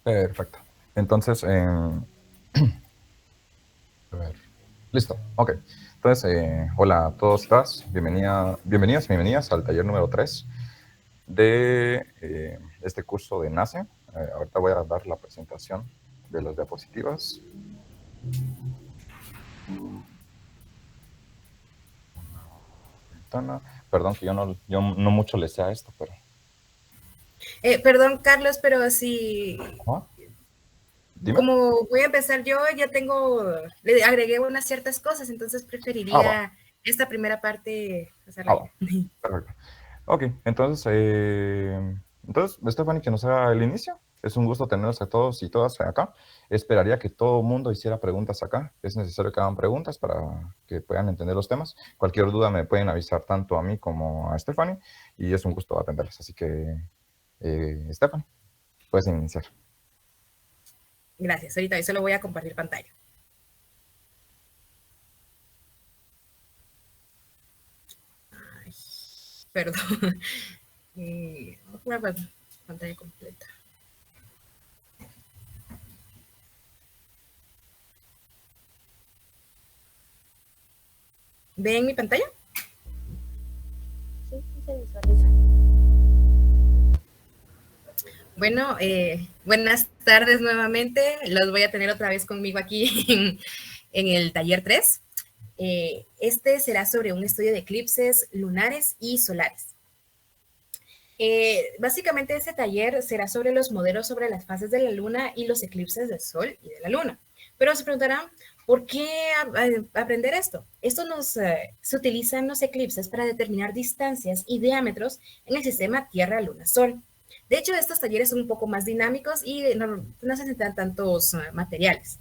Perfecto. Entonces, a ver, listo, ok. Entonces, hola a todos y todas, bienvenidos y bienvenidas al taller número 3 de este curso de NACE. Ahorita voy a dar la presentación de las diapositivas. Perdón que yo no mucho le sé a esto, pero... Perdón, Carlos, pero si ¿Ah? Dime. como voy a empezar yo, le agregué unas ciertas cosas, entonces Va. preferiría esta primera parte hacerla yo. Va. Perfecto. Ok, entonces, Stephanie, que nos haga el inicio. Es un gusto tenerlos a todos y todas acá. Esperaría que todo el mundo hiciera preguntas acá. Es necesario que hagan preguntas para que puedan entender los temas. Cualquier duda me pueden avisar tanto a mí como a Stephanie y es un gusto atenderles. Así que, Stephanie, puedes iniciar. Gracias, ahorita yo solo voy a compartir pantalla. Ay, perdón. Voy a pantalla completa. ¿Ven mi pantalla? Sí, sí se visualiza. Bueno, buenas tardes nuevamente. Los voy a tener otra vez conmigo aquí en el taller 3. Este será sobre un estudio de eclipses lunares y solares. Básicamente este taller será sobre los modelos sobre las fases de la luna y los eclipses del sol y de la luna. Pero se preguntarán, ¿por qué aprender esto? Esto se utiliza en los eclipses para determinar distancias y diámetros en el sistema Tierra-Luna-Sol. De hecho, estos talleres son un poco más dinámicos y no se necesitan tantos materiales.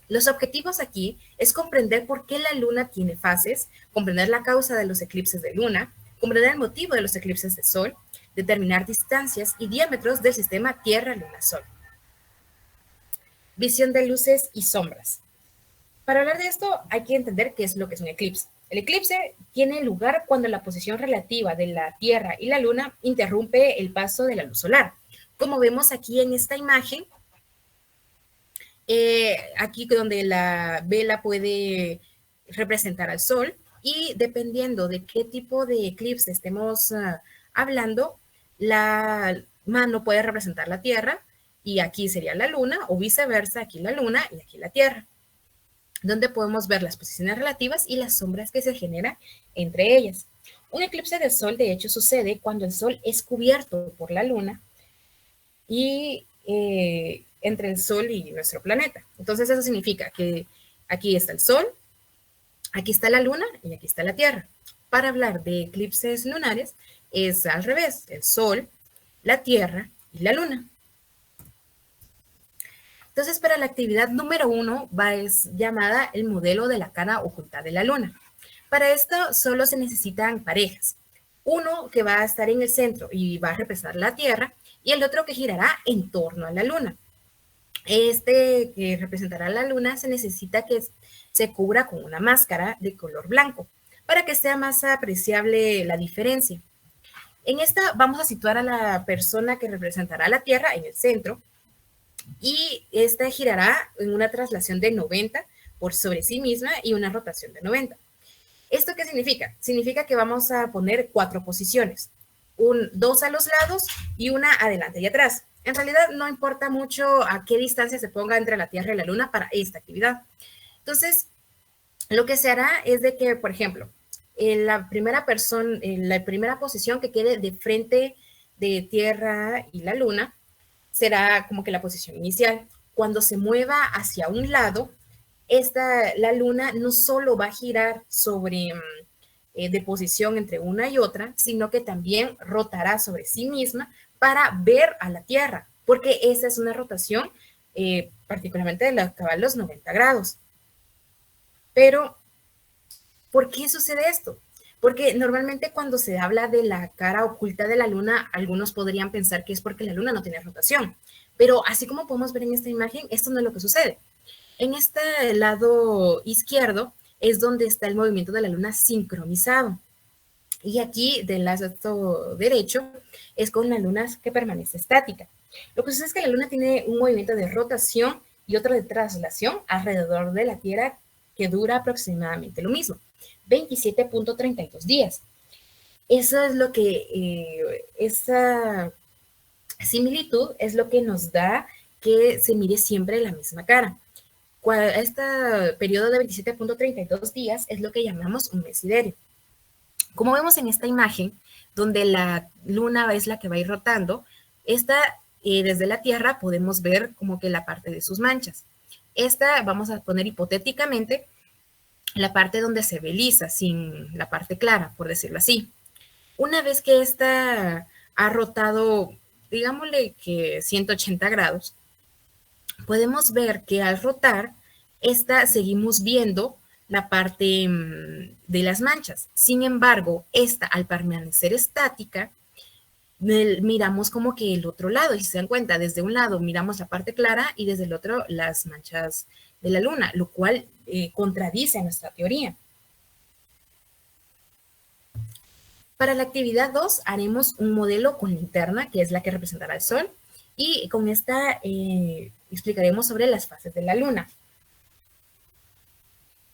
Los objetivos aquí es comprender por qué la luna tiene fases, comprender la causa de los eclipses de luna, comprender el motivo de los eclipses de sol, determinar distancias y diámetros del sistema Tierra-Luna-Sol. Visión de luces y sombras. Para hablar de esto hay que entender qué es lo que es un eclipse. El eclipse tiene lugar cuando la posición relativa de la Tierra y la Luna interrumpe el paso de la luz solar. Como vemos aquí en esta imagen, aquí donde la vela puede representar al sol y dependiendo de qué tipo de eclipse estemos hablando, la mano puede representar la Tierra y aquí sería la Luna o viceversa, aquí la Luna y aquí la Tierra, donde podemos ver las posiciones relativas y las sombras que se generan entre ellas. Un eclipse de sol, de hecho, sucede cuando el sol es cubierto por la Luna y entre el Sol y nuestro planeta. Entonces eso significa que aquí está el Sol, aquí está la Luna y aquí está la Tierra. Para hablar de eclipses lunares es al revés, el Sol, la Tierra y la Luna. Entonces para la actividad número 1 es llamada el modelo de la cara oculta de la Luna. Para esto solo se necesitan parejas. Uno que va a estar en el centro y va a representar la Tierra y el otro que girará en torno a la Luna. Este que representará la luna se necesita que se cubra con una máscara de color blanco para que sea más apreciable la diferencia. En esta vamos a situar a la persona que representará la Tierra en el centro y esta girará en una traslación de 90 por sobre sí misma y una rotación de 90. ¿Esto qué significa? Significa que vamos a poner 4 posiciones, dos a los lados y una adelante y atrás. En realidad no importa mucho a qué distancia se ponga entre la Tierra y la Luna para esta actividad. Entonces, lo que se hará es de que, por ejemplo, la primera posición que quede de frente de Tierra y la Luna será como que la posición inicial. Cuando se mueva hacia un lado, la luna no solo va a girar sobre de posición entre una y otra, sino que también rotará sobre sí misma para ver a la Tierra, porque esa es una rotación particularmente de los 90 grados. Pero, ¿por qué sucede esto? Porque normalmente cuando se habla de la cara oculta de la luna, algunos podrían pensar que es porque la luna no tiene rotación. Pero así como podemos ver en esta imagen, esto no es lo que sucede. En este lado izquierdo es donde está el movimiento de la luna sincronizado. Y aquí del lado derecho es con la luna que permanece estática. Lo que sucede es que la Luna tiene un movimiento de rotación y otro de traslación alrededor de la Tierra que dura aproximadamente lo mismo, 27.32 días. Eso es lo que, esa similitud es lo que nos da que se mire siempre la misma cara. Este periodo de 27.32 días es lo que llamamos un mes siderio. Como vemos en esta imagen, donde la luna es la que va a ir rotando, desde la Tierra podemos ver como que la parte de sus manchas. Esta vamos a poner hipotéticamente la parte donde se ve lisa, sin la parte clara, por decirlo así. Una vez que esta ha rotado, digámosle que 180 grados, podemos ver que al rotar, seguimos viendo la parte de las manchas. Sin embargo, esta al permanecer estática, miramos como que el otro lado, y si se dan cuenta, desde un lado miramos la parte clara y desde el otro las manchas de la luna, lo cual contradice a nuestra teoría. Para la actividad 2 haremos un modelo con linterna, que es la que representará el Sol, y con esta explicaremos sobre las fases de la Luna.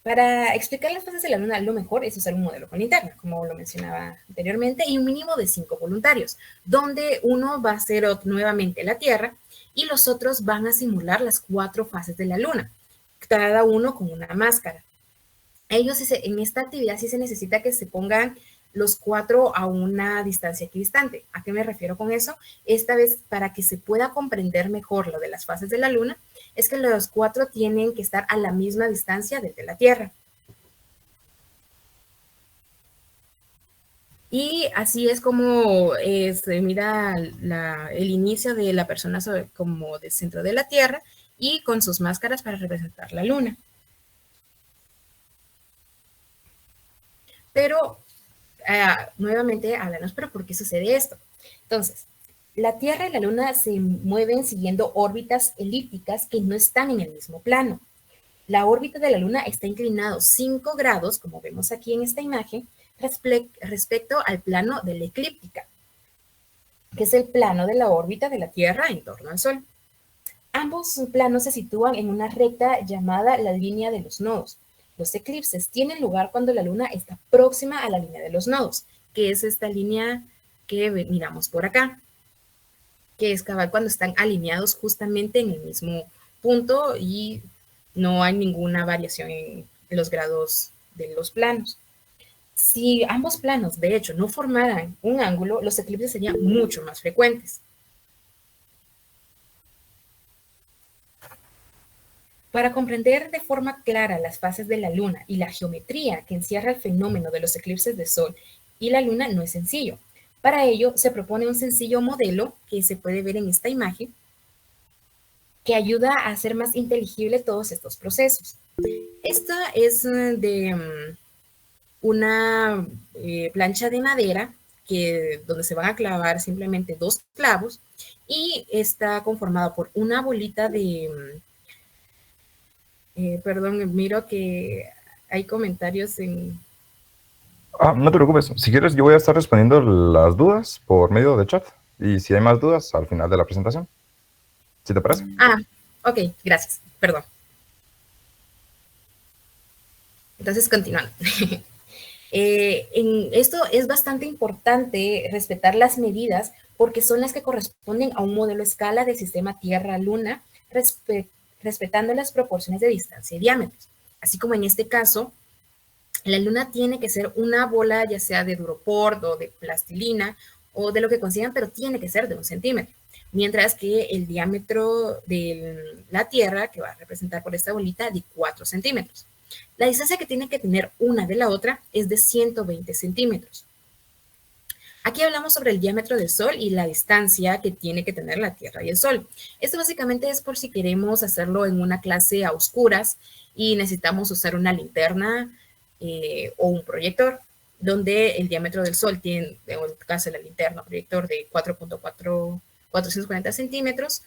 Para explicar las fases de la Luna, lo mejor es usar un modelo con linterna, como lo mencionaba anteriormente, y un mínimo de 5 voluntarios, donde uno va a ser nuevamente la Tierra y los otros van a simular las 4 fases de la Luna, cada uno con una máscara. En esta actividad sí se necesita que se pongan los 4 a una distancia equidistante. ¿A qué me refiero con eso? Esta vez, para que se pueda comprender mejor lo de las fases de la Luna, es que los 4 tienen que estar a la misma distancia desde la Tierra. Y así es como se mira el inicio de la persona como del centro de la Tierra y con sus máscaras para representar la Luna. Pero nuevamente háblanos, pero ¿por qué sucede esto? Entonces, la Tierra y la Luna se mueven siguiendo órbitas elípticas que no están en el mismo plano. La órbita de la Luna está inclinado 5 grados, como vemos aquí en esta imagen, respecto al plano de la eclíptica, que es el plano de la órbita de la Tierra en torno al Sol. Ambos planos se sitúan en una recta llamada la línea de los nodos. Los eclipses tienen lugar cuando la Luna está próxima a la línea de los nodos, que es esta línea que miramos por acá, que es cabal cuando están alineados justamente en el mismo punto y no hay ninguna variación en los grados de los planos. Si ambos planos, de hecho, no formaran un ángulo, los eclipses serían mucho más frecuentes. Para comprender de forma clara las fases de la Luna y la geometría que encierra el fenómeno de los eclipses de Sol y la Luna no es sencillo. Para ello, se propone un sencillo modelo que se puede ver en esta imagen, que ayuda a hacer más inteligible todos estos procesos. Esta es de una plancha de madera donde se van a clavar simplemente 2 clavos y está conformado por una bolita de... perdón, miro que hay comentarios en... No te preocupes. Si quieres, yo voy a estar respondiendo las dudas por medio de chat. Y si hay más dudas, al final de la presentación. ¿Sí te parece? Ok, gracias. Perdón. Entonces, continuando. En esto es bastante importante respetar las medidas porque son las que corresponden a un modelo escala del sistema Tierra-Luna, respetando las proporciones de distancia y diámetros. Así como en este caso, la Luna tiene que ser una bola, ya sea de duroport o de plastilina o de lo que consigan, pero tiene que ser de 1 centímetro. Mientras que el diámetro de la Tierra, que va a representar por esta bolita, de 4 centímetros. La distancia que tiene que tener una de la otra es de 120 centímetros. Aquí hablamos sobre el diámetro del Sol y la distancia que tiene que tener la Tierra y el Sol. Esto básicamente es por si queremos hacerlo en una clase a oscuras y necesitamos usar una linterna o un proyector, donde el diámetro del Sol tiene, en el caso de la linterna, proyector de 440 centímetros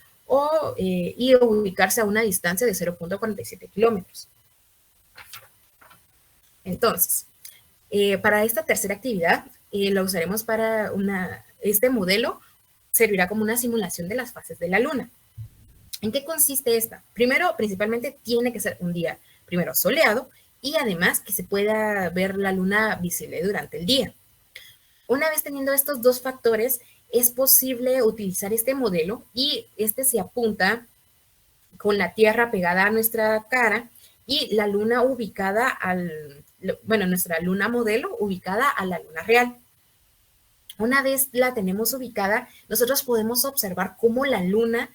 y ubicarse a una distancia de 0.47 kilómetros. Entonces, para esta tercera actividad, la usaremos para este modelo servirá como una simulación de las fases de la luna. ¿En qué consiste esta? Primero, principalmente, tiene que ser un día, primero, soleado y además que se pueda ver la luna visible durante el día. Una vez teniendo estos dos factores, es posible utilizar este modelo y este se apunta con la Tierra pegada a nuestra cara y la luna ubicada nuestra luna modelo ubicada a la luna real. Una vez la tenemos ubicada, nosotros podemos observar cómo la luna,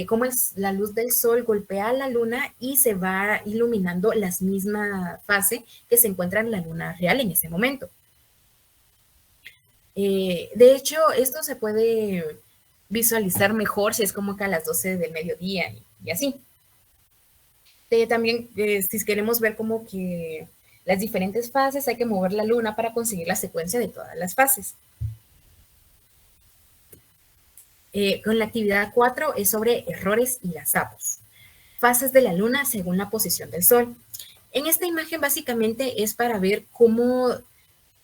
cómo la luz del sol golpea a la luna y se va iluminando la misma fase que se encuentra en la luna real en ese momento. De hecho, esto se puede visualizar mejor si es como que a las 12 del mediodía y así. También, si queremos ver como que las diferentes fases, hay que mover la luna para conseguir la secuencia de todas las fases. Con la actividad 4 es sobre errores y gazapos. Fases de la luna según la posición del sol. En esta imagen básicamente es para ver cómo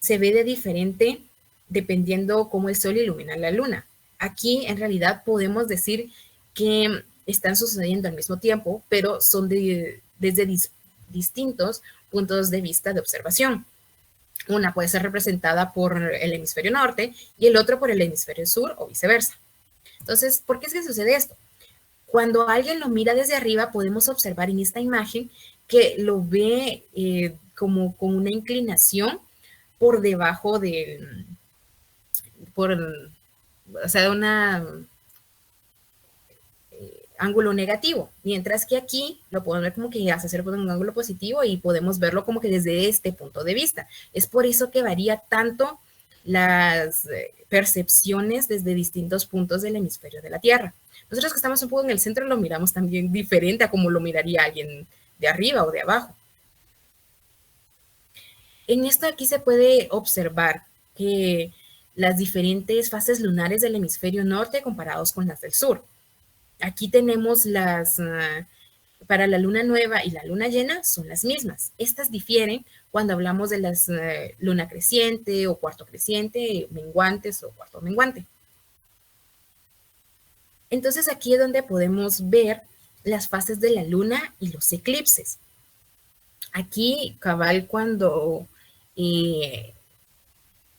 se ve de diferente dependiendo cómo el sol ilumina la luna. Aquí en realidad podemos decir que están sucediendo al mismo tiempo, pero son desde distintos puntos de vista de observación. Una puede ser representada por el hemisferio norte y el otro por el hemisferio sur o viceversa. Entonces, ¿por qué es que sucede esto? Cuando alguien lo mira desde arriba, podemos observar en esta imagen que lo ve como con una inclinación por debajo del, o sea, de un ángulo negativo, mientras que aquí lo podemos ver como que hace ser un ángulo positivo y podemos verlo como que desde este punto de vista. Es por eso que varía tanto las percepciones desde distintos puntos del hemisferio de la Tierra. Nosotros que estamos un poco en el centro lo miramos también diferente a como lo miraría alguien de arriba o de abajo. En esto aquí se puede observar que las diferentes fases lunares del hemisferio norte comparados con las del sur. Aquí tenemos para la luna nueva y la luna llena son las mismas. Estas difieren cuando hablamos de las luna creciente o cuarto creciente, menguantes o cuarto menguante. Entonces aquí es donde podemos ver las fases de la luna y los eclipses. Aquí, cabal, cuando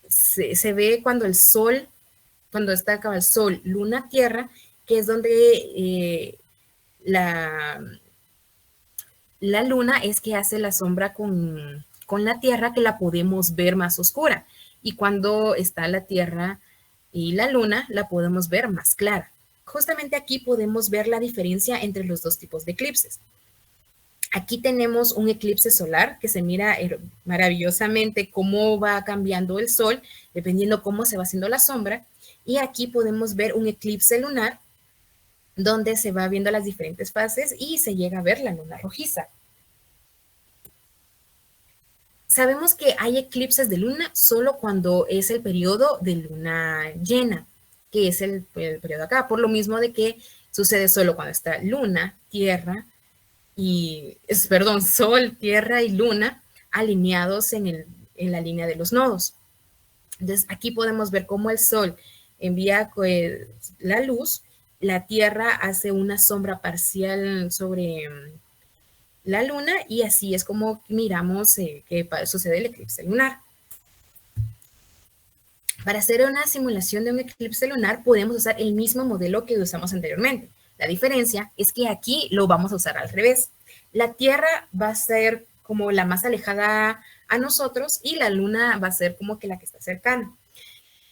se ve cuando el sol, cuando está cabal sol, luna, tierra, que es donde la luna es que hace la sombra con la tierra, que la podemos ver más oscura. Y cuando está la tierra y la luna, la podemos ver más clara. Justamente aquí podemos ver la diferencia entre los dos tipos de eclipses. Aquí tenemos un eclipse solar que se mira maravillosamente cómo va cambiando el sol, dependiendo cómo se va haciendo la sombra. Y aquí podemos ver un eclipse lunar, donde se va viendo las diferentes fases y se llega a ver la luna rojiza. Sabemos que hay eclipses de luna solo cuando es el periodo de luna llena, que es el periodo acá, por lo mismo de que sucede solo cuando está luna, tierra, sol, tierra y luna alineados en la línea de los nodos. Entonces aquí podemos ver cómo el sol envía la luz, la tierra hace una sombra parcial sobre la luna y así es como miramos que sucede el eclipse lunar. Para hacer una simulación de un eclipse lunar podemos usar el mismo modelo que usamos anteriormente. La diferencia es que aquí lo vamos a usar al revés. La Tierra va a ser como la más alejada a nosotros y la luna va a ser como que la que está cercana.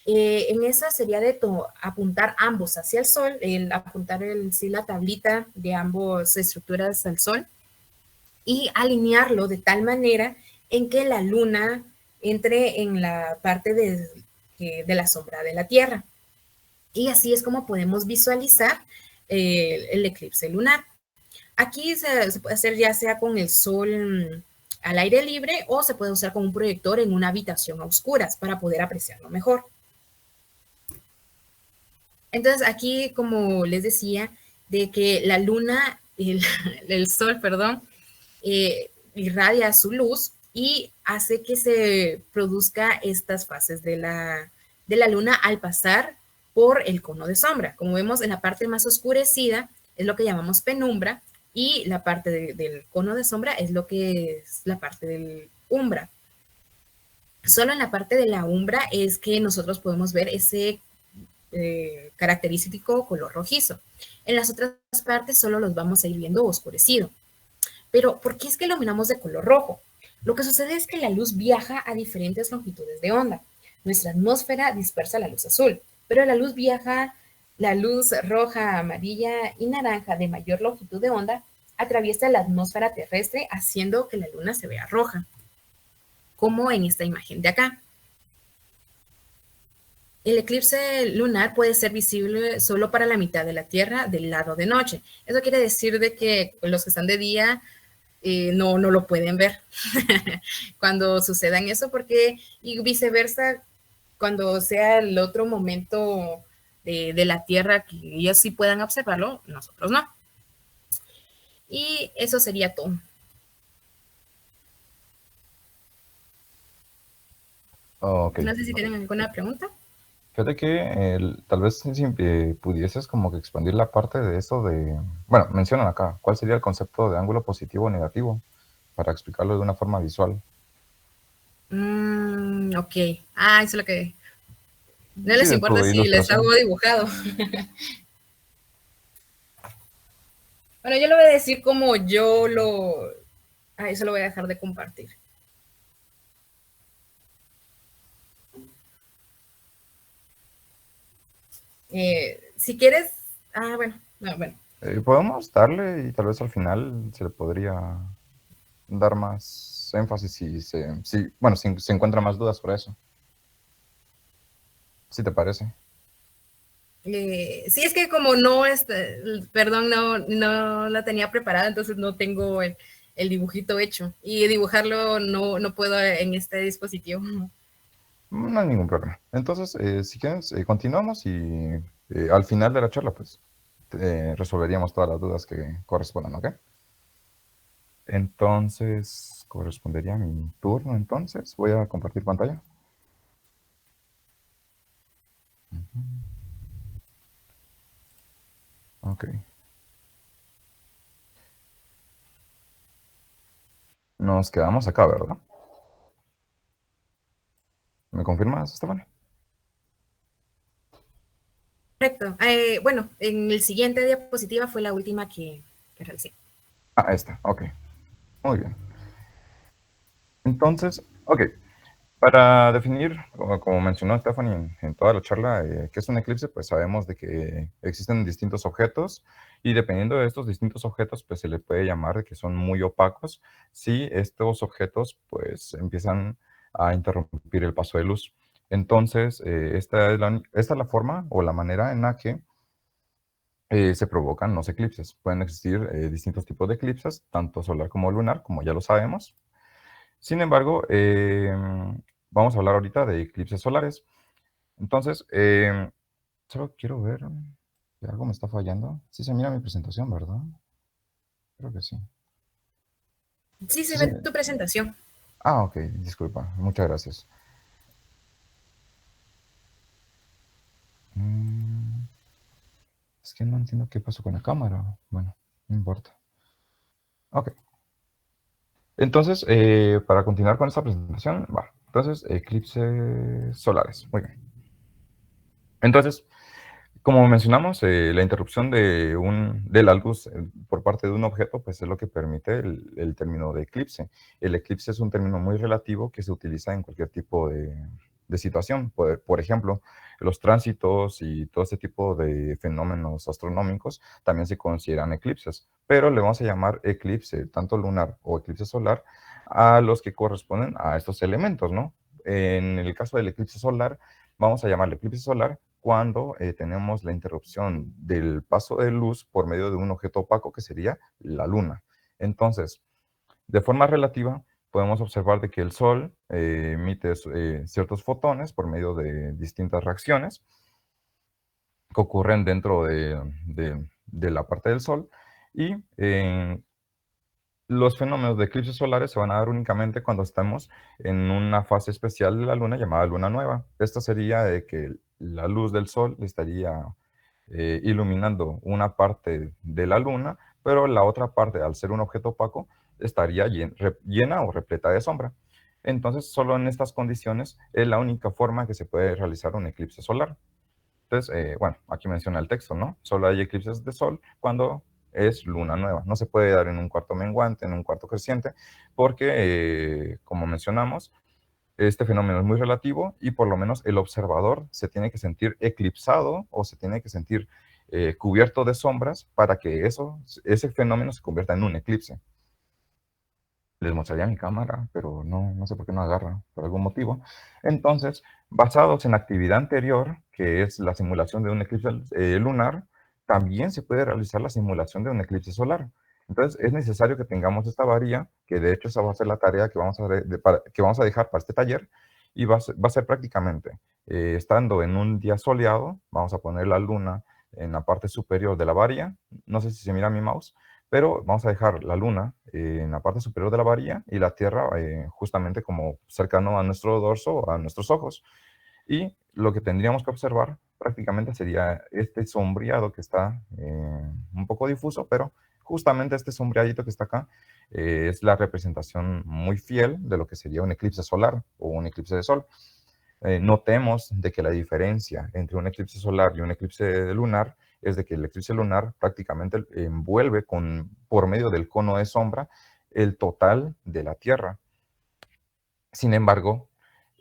En esa sería de apuntar ambos hacia el sol, apuntar la tablita de ambas estructuras al sol y alinearlo de tal manera en que la luna entre en la parte de la sombra de la Tierra. Y así es como podemos visualizar el eclipse lunar. Aquí se puede hacer ya sea con el sol al aire libre o se puede usar con un proyector en una habitación a oscuras para poder apreciarlo mejor. Entonces aquí, como les decía, de que la luna, el sol, perdón, irradia su luz y hace que se produzca estas fases de la luna al pasar por el cono de sombra. Como vemos, en la parte más oscurecida es lo que llamamos penumbra y la parte del cono de sombra es lo que es la parte del umbra. Solo en la parte de la umbra es que nosotros podemos ver ese característico color rojizo. En las otras partes solo los vamos a ir viendo oscurecido. Pero, ¿por qué es que lo miramos de color rojo? Lo que sucede es que la luz viaja a diferentes longitudes de onda. Nuestra atmósfera dispersa la luz azul, pero la luz viaja, la luz roja, amarilla y naranja de mayor longitud de onda atraviesa la atmósfera terrestre haciendo que la luna se vea roja, como en esta imagen de acá. El eclipse lunar puede ser visible solo para la mitad de la Tierra del lado de noche. Eso quiere decir de que los que están de día no lo pueden ver cuando sucedan eso, porque y viceversa, cuando sea el otro momento de la Tierra que ellos sí puedan observarlo, nosotros no. Y eso sería todo. Ok. No sé si tienen alguna pregunta. Fíjate que tal vez si pudieses como que expandir la parte de eso de... Bueno, mencionan acá, ¿cuál sería el concepto de ángulo positivo o negativo? Para explicarlo de una forma visual. Ok. Eso es lo que... No Sí, les de importa tu si les hago ilustración. dibujado. Bueno, yo lo voy a decir como yo lo... eso lo voy a dejar de compartir. Si quieres... bueno, no, bueno. Podemos darle y tal vez al final se le podría dar más énfasis si se encuentran más dudas por eso. ¿Sí te parece? Sí, es que como no, perdón, no la tenía preparada, entonces no tengo el dibujito hecho. Y dibujarlo no puedo en este dispositivo. No hay ningún problema. Entonces, si quieres, continuamos y al final de la charla, pues, resolveríamos todas las dudas que correspondan, ¿ok? Entonces, correspondería a mi turno, entonces. Voy a compartir pantalla. Ok. Nos quedamos acá, ¿verdad? ¿Me confirmas, Estefania? Correcto. Bueno, en el siguiente diapositiva fue la última que realicé. Esta, ok. Muy bien. Entonces, ok. Para definir, como mencionó Stephanie en toda la charla, qué es un eclipse, pues sabemos de que existen distintos objetos y dependiendo de estos distintos objetos, pues se le puede llamar de que son muy opacos si estos objetos pues empiezan a interrumpir el paso de luz. Entonces, esta es la forma o la manera en la que se provocan los eclipses. Pueden existir distintos tipos de eclipses, tanto solar como lunar, como ya lo sabemos. Sin embargo, vamos a hablar ahorita de eclipses solares. Entonces, solo quiero ver si algo me está fallando. Sí se mira mi presentación, ¿verdad? Creo que sí. Sí, se Sí, sí. ve tu presentación. Ok, disculpa. Muchas gracias. Es que no entiendo qué pasó con la cámara. Bueno, no importa. Ok. Entonces, para continuar con esta presentación, va. Entonces, eclipses solares. Muy bien. Entonces, como mencionamos, la interrupción de la luz por parte de un objeto, pues es lo que permite el término de eclipse. El eclipse es un término muy relativo que se utiliza en cualquier tipo de situación. Por ejemplo, los tránsitos y todo este tipo de fenómenos astronómicos también se consideran eclipses, pero le vamos a llamar eclipse, tanto lunar o eclipse solar, a los que corresponden a estos elementos, ¿no? En el caso del eclipse solar, vamos a llamarle eclipse solar cuando tenemos la interrupción del paso de luz por medio de un objeto opaco que sería la luna. Entonces, de forma relativa, podemos observar de que el Sol emite ciertos fotones por medio de distintas reacciones que ocurren dentro de la parte del Sol y los fenómenos de eclipses solares se van a dar únicamente cuando estamos en una fase especial de la luna llamada luna nueva. Esto sería de que la luz del sol estaría iluminando una parte de la luna, pero la otra parte, al ser un objeto opaco, estaría llena o repleta de sombra. Entonces, solo en estas condiciones es la única forma que se puede realizar un eclipse solar. Entonces, bueno, aquí menciona el texto, ¿no? Solo hay eclipses de sol cuando es luna nueva. No se puede dar en un cuarto menguante, en un cuarto creciente, porque, como mencionamos, este fenómeno es muy relativo y por lo menos el observador se tiene que sentir eclipsado o se tiene que sentir cubierto de sombras para que ese fenómeno se convierta en un eclipse. Les mostraría mi cámara, pero no sé por qué no agarra, por algún motivo. Entonces, basados en actividad anterior, que es la simulación de un eclipse lunar, también se puede realizar la simulación de un eclipse solar. Entonces, es necesario que tengamos esta varilla, que de hecho esa va a ser la tarea que que vamos a dejar para este taller, y va a ser prácticamente, estando en un día soleado, vamos a poner la luna en la parte superior de la varilla, no sé si se mira mi mouse, pero vamos a dejar la luna en la parte superior de la varilla y la Tierra justamente como cercano a nuestro dorso, a nuestros ojos. Y lo que tendríamos que observar prácticamente sería este sombreado que está un poco difuso, pero justamente este sombreadito que está acá es la representación muy fiel de lo que sería un eclipse solar o un eclipse de sol. Notemos de que la diferencia entre un eclipse solar y un eclipse lunar es de que el eclipse lunar prácticamente envuelve por medio del cono de sombra el total de la Tierra. Sin embargo,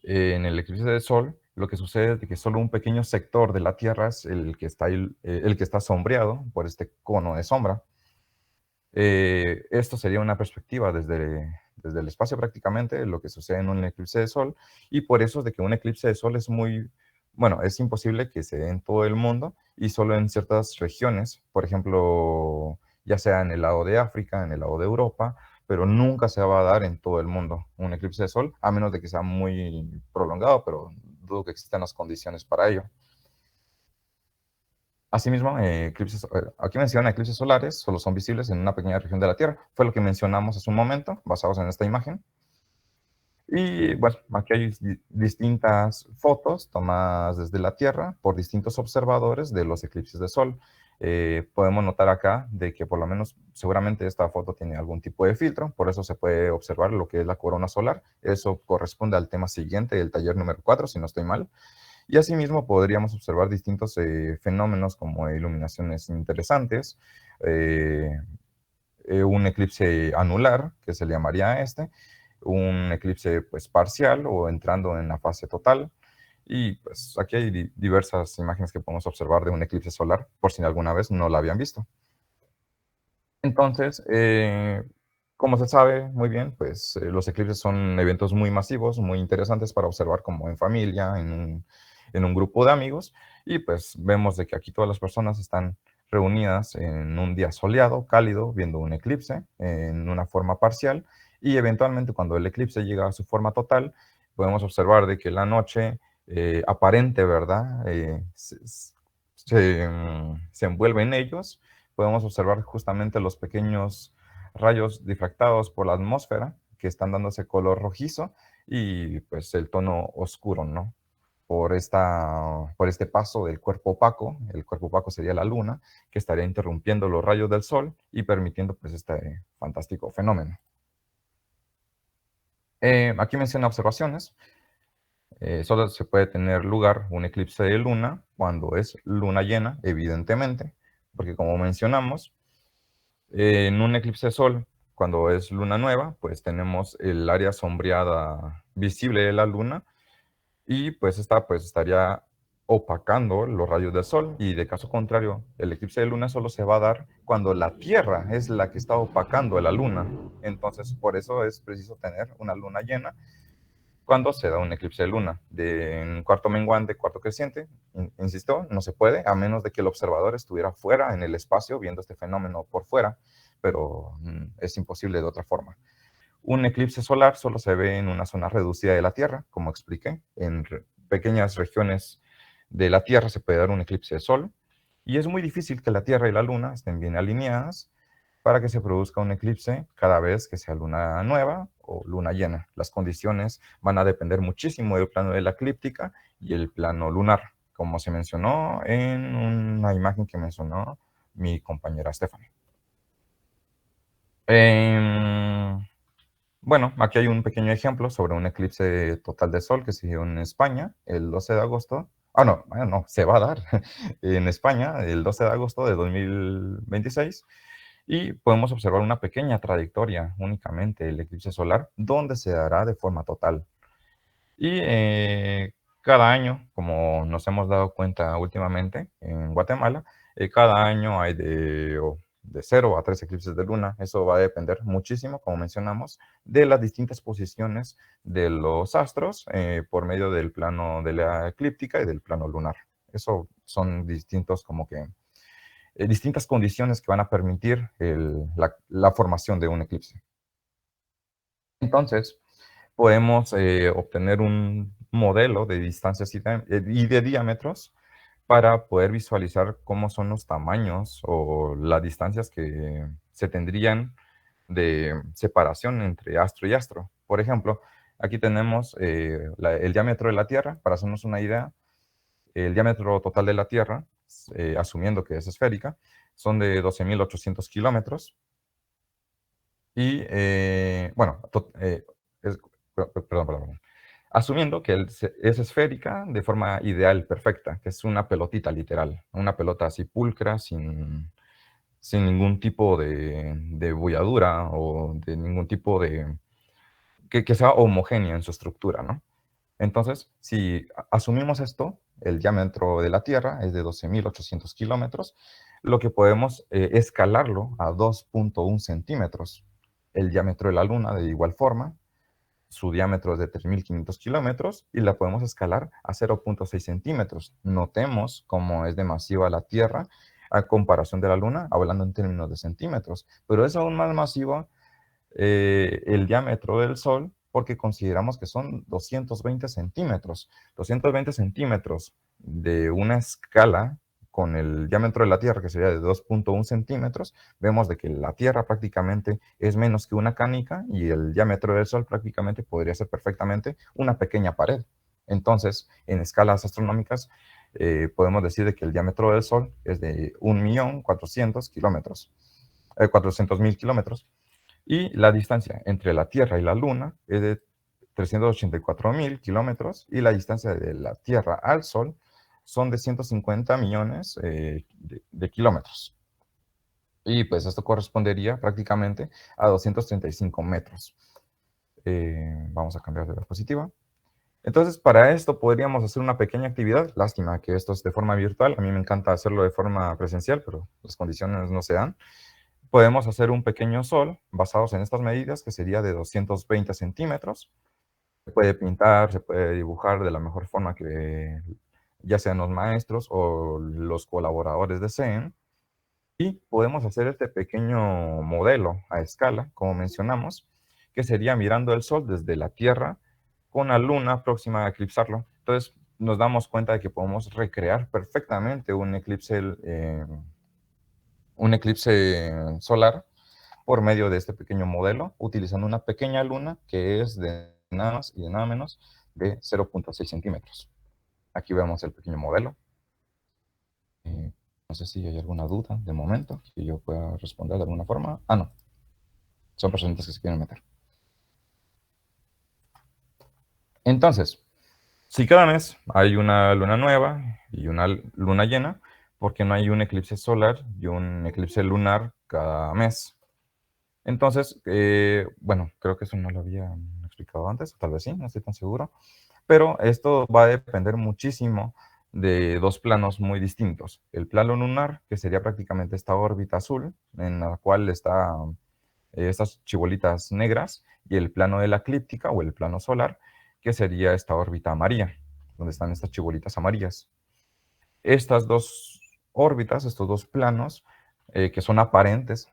en el eclipse de sol, lo que sucede es de que solo un pequeño sector de la Tierra es el que está sombreado por este cono de sombra. Esto sería una perspectiva desde el espacio prácticamente, lo que sucede en un eclipse de sol, y por eso es de que un eclipse de sol bueno, es imposible que se dé en todo el mundo y solo en ciertas regiones, por ejemplo, ya sea en el lado de África, en el lado de Europa, pero nunca se va a dar en todo el mundo un eclipse de sol, a menos de que sea muy prolongado, pero dudo que existan las condiciones para ello. Asimismo, aquí menciona eclipses solares, solo son visibles en una pequeña región de la Tierra. Fue lo que mencionamos hace un momento, basados en esta imagen. Y bueno, aquí hay distintas fotos tomadas desde la Tierra por distintos observadores de los eclipses de sol. Podemos notar acá de que por lo menos seguramente esta foto tiene algún tipo de filtro, por eso se puede observar lo que es la corona solar. Eso corresponde al tema siguiente del taller número 4, si no estoy mal. Y asimismo podríamos observar distintos fenómenos como iluminaciones interesantes, eh, un eclipse anular, que se le llamaría a este, un eclipse pues parcial o entrando en la fase total. Y pues aquí hay diversas imágenes que podemos observar de un eclipse solar, por si alguna vez no la habían visto. Entonces, como se sabe muy bien, pues los eclipses son eventos muy masivos, muy interesantes para observar como en familia, en un grupo de amigos, y pues vemos de que aquí todas las personas están reunidas en un día soleado, cálido, viendo un eclipse en una forma parcial, y eventualmente cuando el eclipse llega a su forma total, podemos observar de que la noche aparente, ¿verdad? Se envuelve en ellos. Podemos observar justamente los pequeños rayos difractados por la atmósfera que están dando ese color rojizo y pues el tono oscuro, ¿no? Por este paso del cuerpo opaco, el cuerpo opaco sería la luna, que estaría interrumpiendo los rayos del sol y permitiendo pues este fantástico fenómeno. Aquí menciona observaciones. Solo se puede tener lugar un eclipse de luna cuando es luna llena, evidentemente, porque como mencionamos, en un eclipse de sol, cuando es luna nueva, pues tenemos el área sombreada visible de la luna y pues esta pues estaría opacando los rayos del sol y de caso contrario, el eclipse de luna solo se va a dar cuando la Tierra es la que está opacando a la luna. Entonces, por eso es preciso tener una luna llena cuando se da un eclipse de luna. En cuarto menguante, cuarto creciente, insisto, no se puede, a menos de que el observador estuviera fuera en el espacio viendo este fenómeno por fuera, pero es imposible de otra forma. Un eclipse solar solo se ve en una zona reducida de la Tierra, como expliqué. En pequeñas regiones de la Tierra se puede dar un eclipse de sol, y es muy difícil que la Tierra y la Luna estén bien alineadas, para que se produzca un eclipse cada vez que sea luna nueva o luna llena. Las condiciones van a depender muchísimo del plano de la eclíptica y el plano lunar, como se mencionó en una imagen que mencionó mi compañera Stephanie. Bueno, aquí hay un pequeño ejemplo sobre un eclipse total de sol que se dio en España el 12 de agosto. No, se va a dar en España el 12 de agosto de 2026 y podemos observar una pequeña trayectoria únicamente el eclipse solar donde se dará de forma total. Y cada año, como nos hemos dado cuenta últimamente en Guatemala, cada año hay de 0 a 3 eclipses de luna. Eso va a depender muchísimo, como mencionamos, de las distintas posiciones de los astros por medio del plano de la eclíptica y del plano lunar. Eso son distintos como que distintas condiciones que van a permitir la formación de un eclipse. Entonces, podemos obtener un modelo de distancias y de diámetros para poder visualizar cómo son los tamaños o las distancias que se tendrían de separación entre astro y astro. Por ejemplo, aquí tenemos el diámetro de la Tierra, para hacernos una idea, el diámetro total de la Tierra, asumiendo que es esférica, son de 12.800 kilómetros. Y, bueno, perdón. Asumiendo que es esférica de forma ideal, perfecta, que es una pelotita literal, una pelota así pulcra, sin ningún tipo de bolladura o de ningún tipo de... que sea homogénea en su estructura, ¿no? Entonces, si asumimos esto, el diámetro de la Tierra es de 12.800 kilómetros, lo que podemos escalarlo a 2.1 centímetros. El diámetro de la Luna, de igual forma, su diámetro es de 3.500 kilómetros y la podemos escalar a 0.6 centímetros. Notemos cómo es de masiva la Tierra a comparación de la Luna, hablando en términos de centímetros, pero es aún más masivo el diámetro del Sol porque consideramos que son 220 centímetros. 220 centímetros de una escala con el diámetro de la Tierra, que sería de 2.1 centímetros, vemos de que la Tierra prácticamente es menos que una canica y el diámetro del Sol prácticamente podría ser perfectamente una pequeña pared. Entonces, en escalas astronómicas, podemos decir de que el diámetro del Sol es de 1.400.000 kilómetros, 400.000 kilómetros, y la distancia entre la Tierra y la Luna es de 384.000 kilómetros y la distancia de la Tierra al Sol son de 150 millones de kilómetros. Y pues esto correspondería prácticamente a 235 metros. Vamos a cambiar de diapositiva. Entonces, para esto podríamos hacer una pequeña actividad. Lástima que esto es de forma virtual. A mí me encanta hacerlo de forma presencial, pero las condiciones no se dan. Podemos hacer un pequeño sol basados en estas medidas, que sería de 220 centímetros. Se puede pintar, se puede dibujar de la mejor forma que ya sean los maestros o los colaboradores deseen. Y podemos hacer este pequeño modelo a escala, como mencionamos, que sería mirando el Sol desde la Tierra con la Luna próxima a eclipsarlo. Entonces, nos damos cuenta de que podemos recrear perfectamente un eclipse solar por medio de este pequeño modelo, utilizando una pequeña luna que es de nada más y de nada menos de 0.6 centímetros. Aquí vemos el pequeño modelo. No sé si hay alguna duda de momento que yo pueda responder de alguna forma. No. Son personitas que se quieren meter. Entonces, si cada mes hay una luna nueva y una luna llena, ¿por qué no hay un eclipse solar y un eclipse lunar cada mes? Entonces, bueno, creo que eso no lo había explicado antes, o tal vez sí, no estoy tan seguro. Pero esto va a depender muchísimo de dos planos muy distintos. El plano lunar, que sería prácticamente esta órbita azul, en la cual están estas chibolitas negras, y el plano de la eclíptica o el plano solar, que sería esta órbita amarilla, donde están estas chibolitas amarillas. Estas dos órbitas, estos dos planos, que son aparentes,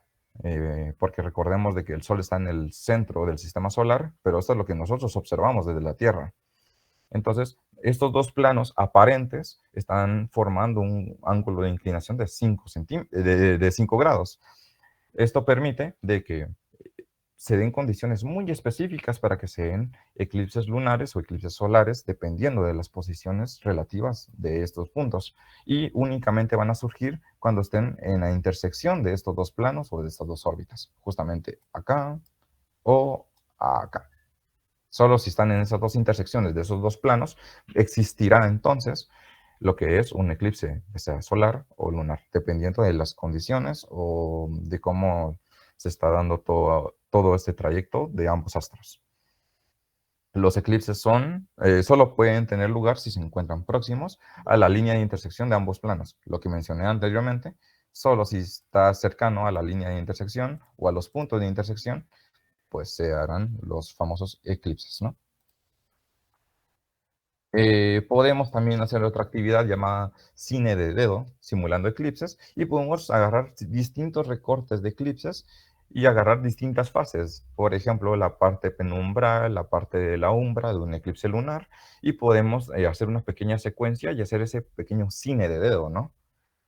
porque recordemos de que el Sol está en el centro del sistema solar, pero esto es lo que nosotros observamos desde la Tierra. Entonces, estos dos planos aparentes están formando un ángulo de inclinación de 5 grados. Esto permite de que se den condiciones muy específicas para que se den eclipses lunares o eclipses solares, dependiendo de las posiciones relativas de estos puntos. Y únicamente van a surgir cuando estén en la intersección de estos dos planos o de estas dos órbitas, justamente acá o acá. Solo si están en esas dos intersecciones de esos dos planos, existirá entonces lo que es un eclipse, que sea solar o lunar, dependiendo de las condiciones o de cómo se está dando todo este trayecto de ambos astros. Los eclipses solo pueden tener lugar si se encuentran próximos a la línea de intersección de ambos planos. Lo que mencioné anteriormente, solo si está cercano a la línea de intersección o a los puntos de intersección, pues se harán los famosos eclipses, ¿no? Podemos también hacer otra actividad llamada cine de dedo, simulando eclipses, y podemos agarrar distintos recortes de eclipses y agarrar distintas fases. Por ejemplo, la parte penumbral, la parte de la umbra de un eclipse lunar, y podemos hacer una pequeña secuencia y hacer ese pequeño cine de dedo, ¿no?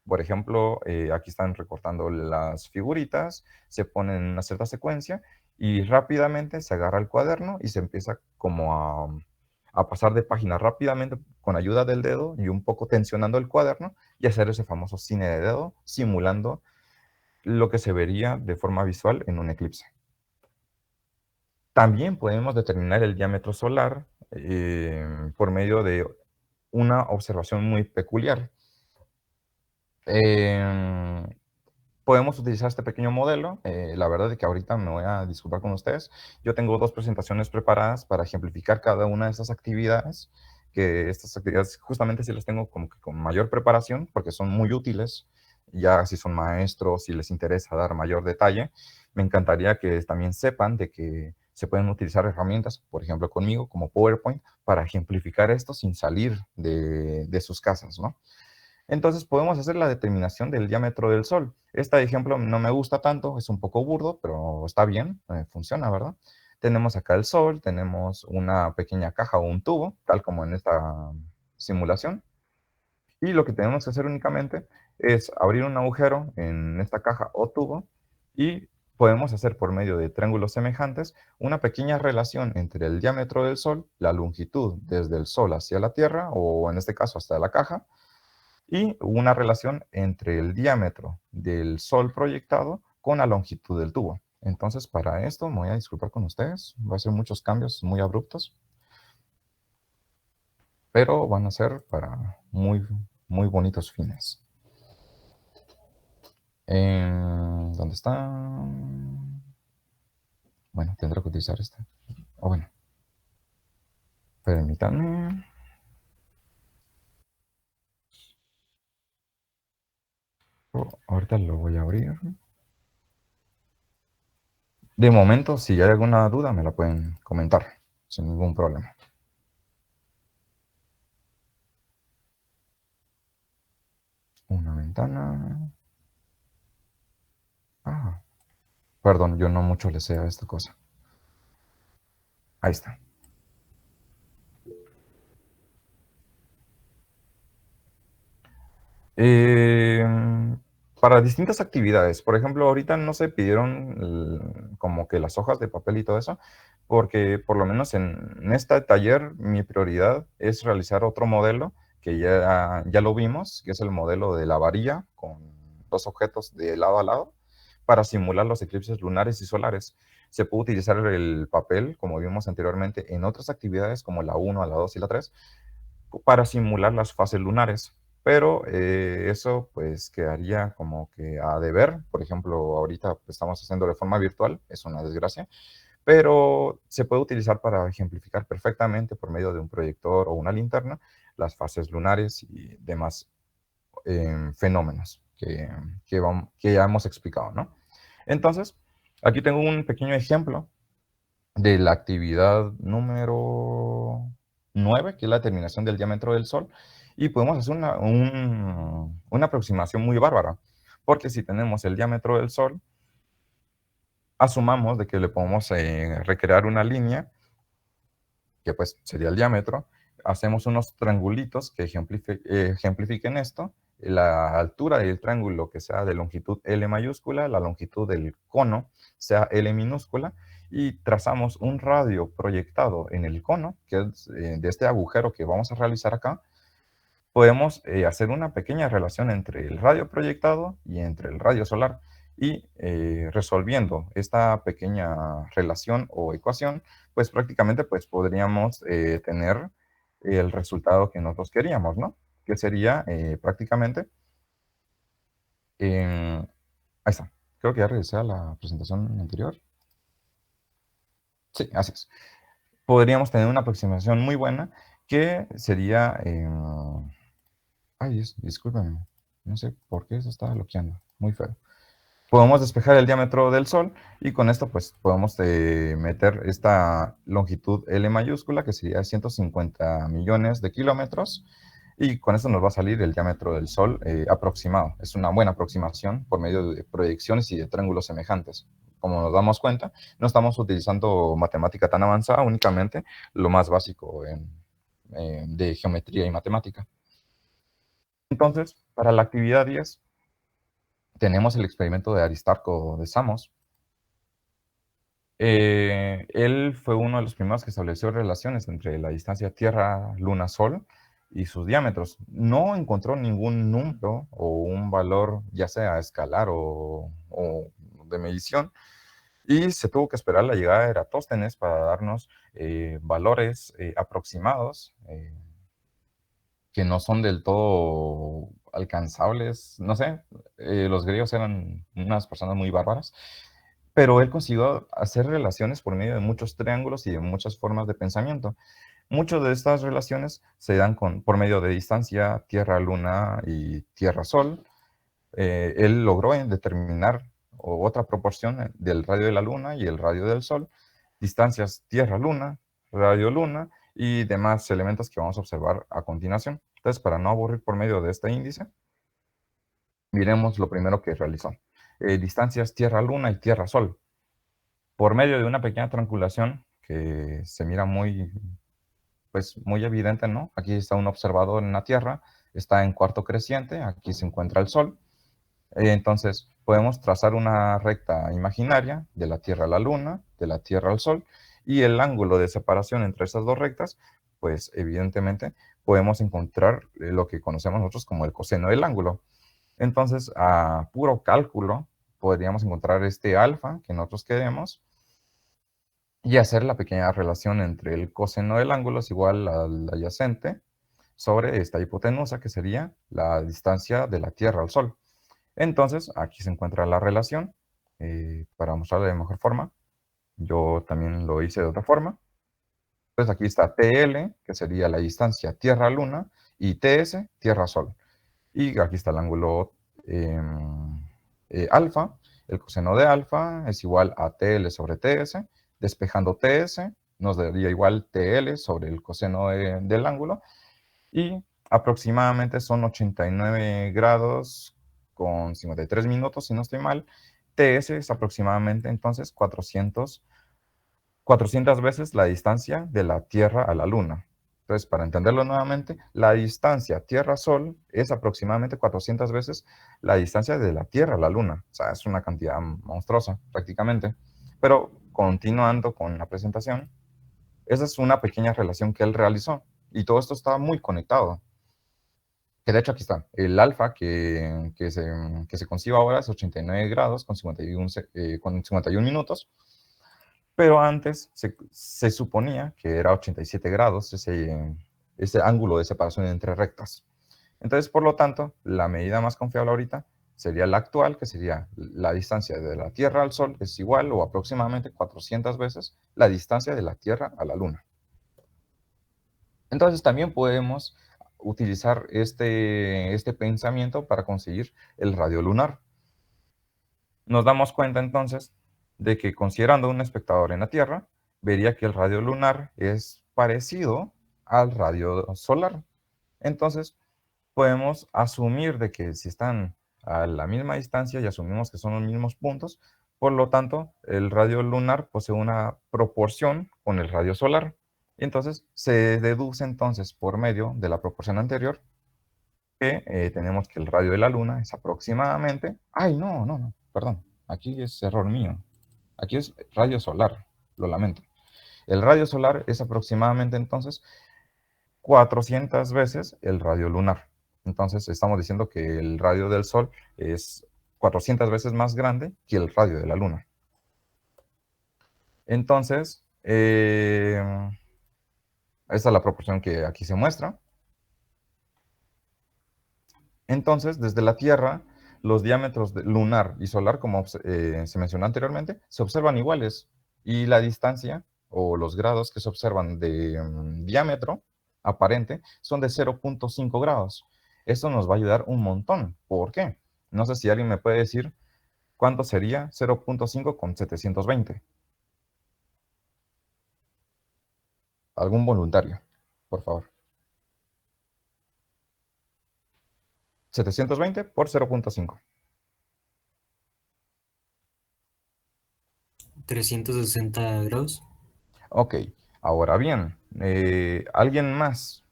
Por ejemplo, aquí están recortando las figuritas, se ponen en una cierta secuencia y rápidamente se agarra el cuaderno y se empieza como a pasar de página rápidamente con ayuda del dedo y un poco tensionando el cuaderno y hacer ese famoso cine de dedo simulando lo que se vería de forma visual en un eclipse. También podemos determinar el diámetro solar por medio de una observación muy peculiar. Em, Podemos utilizar este pequeño modelo. La verdad es que ahorita me voy a disculpar con ustedes. Yo tengo dos presentaciones preparadas para ejemplificar cada una de estas actividades, que estas actividades justamente sí las tengo como que con mayor preparación, porque son muy útiles. Ya si son maestros, si les interesa dar mayor detalle, me encantaría que también sepan de que se pueden utilizar herramientas, por ejemplo conmigo, como PowerPoint, para ejemplificar esto sin salir de sus casas, ¿no? Entonces podemos hacer la determinación del diámetro del Sol. Este ejemplo no me gusta tanto, es un poco burdo, pero está bien, funciona, ¿verdad? Tenemos acá el Sol, tenemos una pequeña caja o un tubo, tal como en esta simulación. Y lo que tenemos que hacer únicamente es abrir un agujero en esta caja o tubo y podemos hacer por medio de triángulos semejantes una pequeña relación entre el diámetro del Sol, la longitud desde el Sol hacia la Tierra, o en este caso hasta la caja, y una relación entre el diámetro del Sol proyectado con la longitud del tubo. Entonces, para esto me voy a disculpar con ustedes. Va a ser muchos cambios muy abruptos, pero van a ser para muy, muy bonitos fines. ¿Dónde está? Bueno, tendré que utilizar este. O bueno, permítanme. Ahorita lo voy a abrir. De momento, si hay alguna duda, me la pueden comentar sin ningún problema. Una ventana. Ah, perdón, yo no mucho le sé a esta cosa. Ahí está. Para distintas actividades. Por ejemplo, ahorita no se pidieron como que las hojas de papel y todo eso, porque por lo menos en este taller mi prioridad es realizar otro modelo que ya lo vimos, que es el modelo de la varilla con dos objetos de lado a lado para simular los eclipses lunares y solares. Se puede utilizar el papel, como vimos anteriormente, en otras actividades como la 1, la 2 y la 3, para simular las fases lunares. Pero eso pues quedaría como que a deber. Por ejemplo, ahorita pues, estamos haciendo de forma virtual, es una desgracia, pero se puede utilizar para ejemplificar perfectamente por medio de un proyector o una linterna las fases lunares y demás fenómenos que ya hemos explicado, ¿no? Entonces, aquí tengo un pequeño ejemplo de la actividad número 9, que es la determinación del diámetro del Sol, y podemos hacer una aproximación muy bárbara, porque si tenemos el diámetro del Sol, asumamos de que le podemos recrear una línea, que pues sería el diámetro, hacemos unos triangulitos que ejemplifiquen esto, la altura del triángulo que sea de longitud L mayúscula, la longitud del cono sea L minúscula, y trazamos un radio proyectado en el cono, que es de este agujero que vamos a realizar acá, podemos hacer una pequeña relación entre el radio proyectado y entre el radio solar. Y resolviendo esta pequeña relación o ecuación, pues prácticamente pues, podríamos tener el resultado que nosotros queríamos, ¿no? Que sería prácticamente, ahí está, creo que ya regresé a la presentación anterior. Sí, así es. Podríamos tener una aproximación muy buena que sería, ay, discúlpame, no sé por qué eso está bloqueando, muy feo. Podemos despejar el diámetro del Sol y con esto pues podemos meter esta longitud L mayúscula que sería 150 millones de kilómetros, y con esto nos va a salir el diámetro del Sol aproximado. Es una buena aproximación por medio de proyecciones y de triángulos semejantes. Como nos damos cuenta, no estamos utilizando matemática tan avanzada, únicamente lo más básico de geometría y matemática. Entonces, para la actividad 10, tenemos el experimento de Aristarco de Samos. Él fue uno de los primeros que estableció relaciones entre la distancia Tierra-Luna-Sol y sus diámetros. No encontró ningún número o un valor, ya sea escalar o de medición, y se tuvo que esperar la llegada de Eratóstenes para darnos valores aproximados que no son del todo alcanzables. No sé, los griegos eran unas personas muy bárbaras, pero él consiguió hacer relaciones por medio de muchos triángulos y de muchas formas de pensamiento. Muchas de estas relaciones se dan por medio de distancia Tierra-Luna y Tierra-Sol. Él logró determinar otra proporción del radio de la Luna y el radio del Sol, distancias Tierra-Luna, radio-Luna y demás elementos que vamos a observar a continuación. Entonces, para no aburrir por medio de este índice, miremos lo primero que realizó. Distancias Tierra-Luna y Tierra-Sol. Por medio de una pequeña triangulación que se mira muy, pues, muy evidente, ¿no? Aquí está un observador en la Tierra, está en cuarto creciente, aquí se encuentra el Sol. Entonces, podemos trazar una recta imaginaria de la Tierra a la Luna, de la Tierra al Sol, y el ángulo de separación entre esas dos rectas, pues evidentemente podemos encontrar lo que conocemos nosotros como el coseno del ángulo. Entonces, a puro cálculo, podríamos encontrar este alfa que nosotros queremos y hacer la pequeña relación entre el coseno del ángulo es igual al adyacente sobre esta hipotenusa, que sería la distancia de la Tierra al Sol. Entonces, aquí se encuentra la relación. Para mostrarla de mejor forma, yo también lo hice de otra forma. Entonces, aquí está TL, que sería la distancia Tierra-Luna, y TS, Tierra-Sol. Y aquí está el ángulo alfa. El coseno de alfa es igual a TL sobre TS. Despejando TS, nos daría igual TL sobre el coseno del ángulo. Y aproximadamente son 89 grados con 53 minutos, si no estoy mal. TS es aproximadamente entonces 400 veces la distancia de la Tierra a la Luna. Entonces, para entenderlo nuevamente, la distancia Tierra-Sol es aproximadamente 400 veces la distancia de la Tierra a la Luna. O sea, es una cantidad monstruosa prácticamente. Pero continuando con la presentación, esa es una pequeña relación que él realizó. Y todo esto está muy conectado. Que de hecho aquí está. El alfa que se concibe ahora es 89 grados con 51 minutos. Pero antes se suponía que era 87 grados ese ángulo de separación entre rectas. Entonces, por lo tanto, la medida más confiable ahorita sería la actual, que sería la distancia de la Tierra al Sol, es igual o aproximadamente 400 veces la distancia de la Tierra a la Luna. Entonces, también podemos utilizar este pensamiento para conseguir el radio lunar. Nos damos cuenta entonces de que, considerando un espectador en la Tierra, vería que el radio lunar es parecido al radio solar. Entonces, podemos asumir de que si están a la misma distancia y asumimos que son los mismos puntos, por lo tanto, el radio lunar posee una proporción con el radio solar. Y entonces, se deduce entonces por medio de la proporción anterior que tenemos que el radio de la Luna es aproximadamente... ¡Ay, no, no, no! Perdón, aquí es error mío. Aquí es radio solar, lo lamento. El radio solar es aproximadamente entonces 400 veces el radio lunar. Entonces estamos diciendo que el radio del Sol es 400 veces más grande que el radio de la Luna. Entonces, esta es la proporción que aquí se muestra. Entonces, desde la Tierra, los diámetros lunar y solar, como se mencionó anteriormente, se observan iguales. Y la distancia o los grados que se observan de diámetro aparente son de 0.5 grados. Esto nos va a ayudar un montón. ¿Por qué? No sé si alguien me puede decir cuánto sería 0.5 con 720. Algún voluntario, por favor. 720 por 0.5. 360 grados. Ok, ahora bien, ¿alguien más?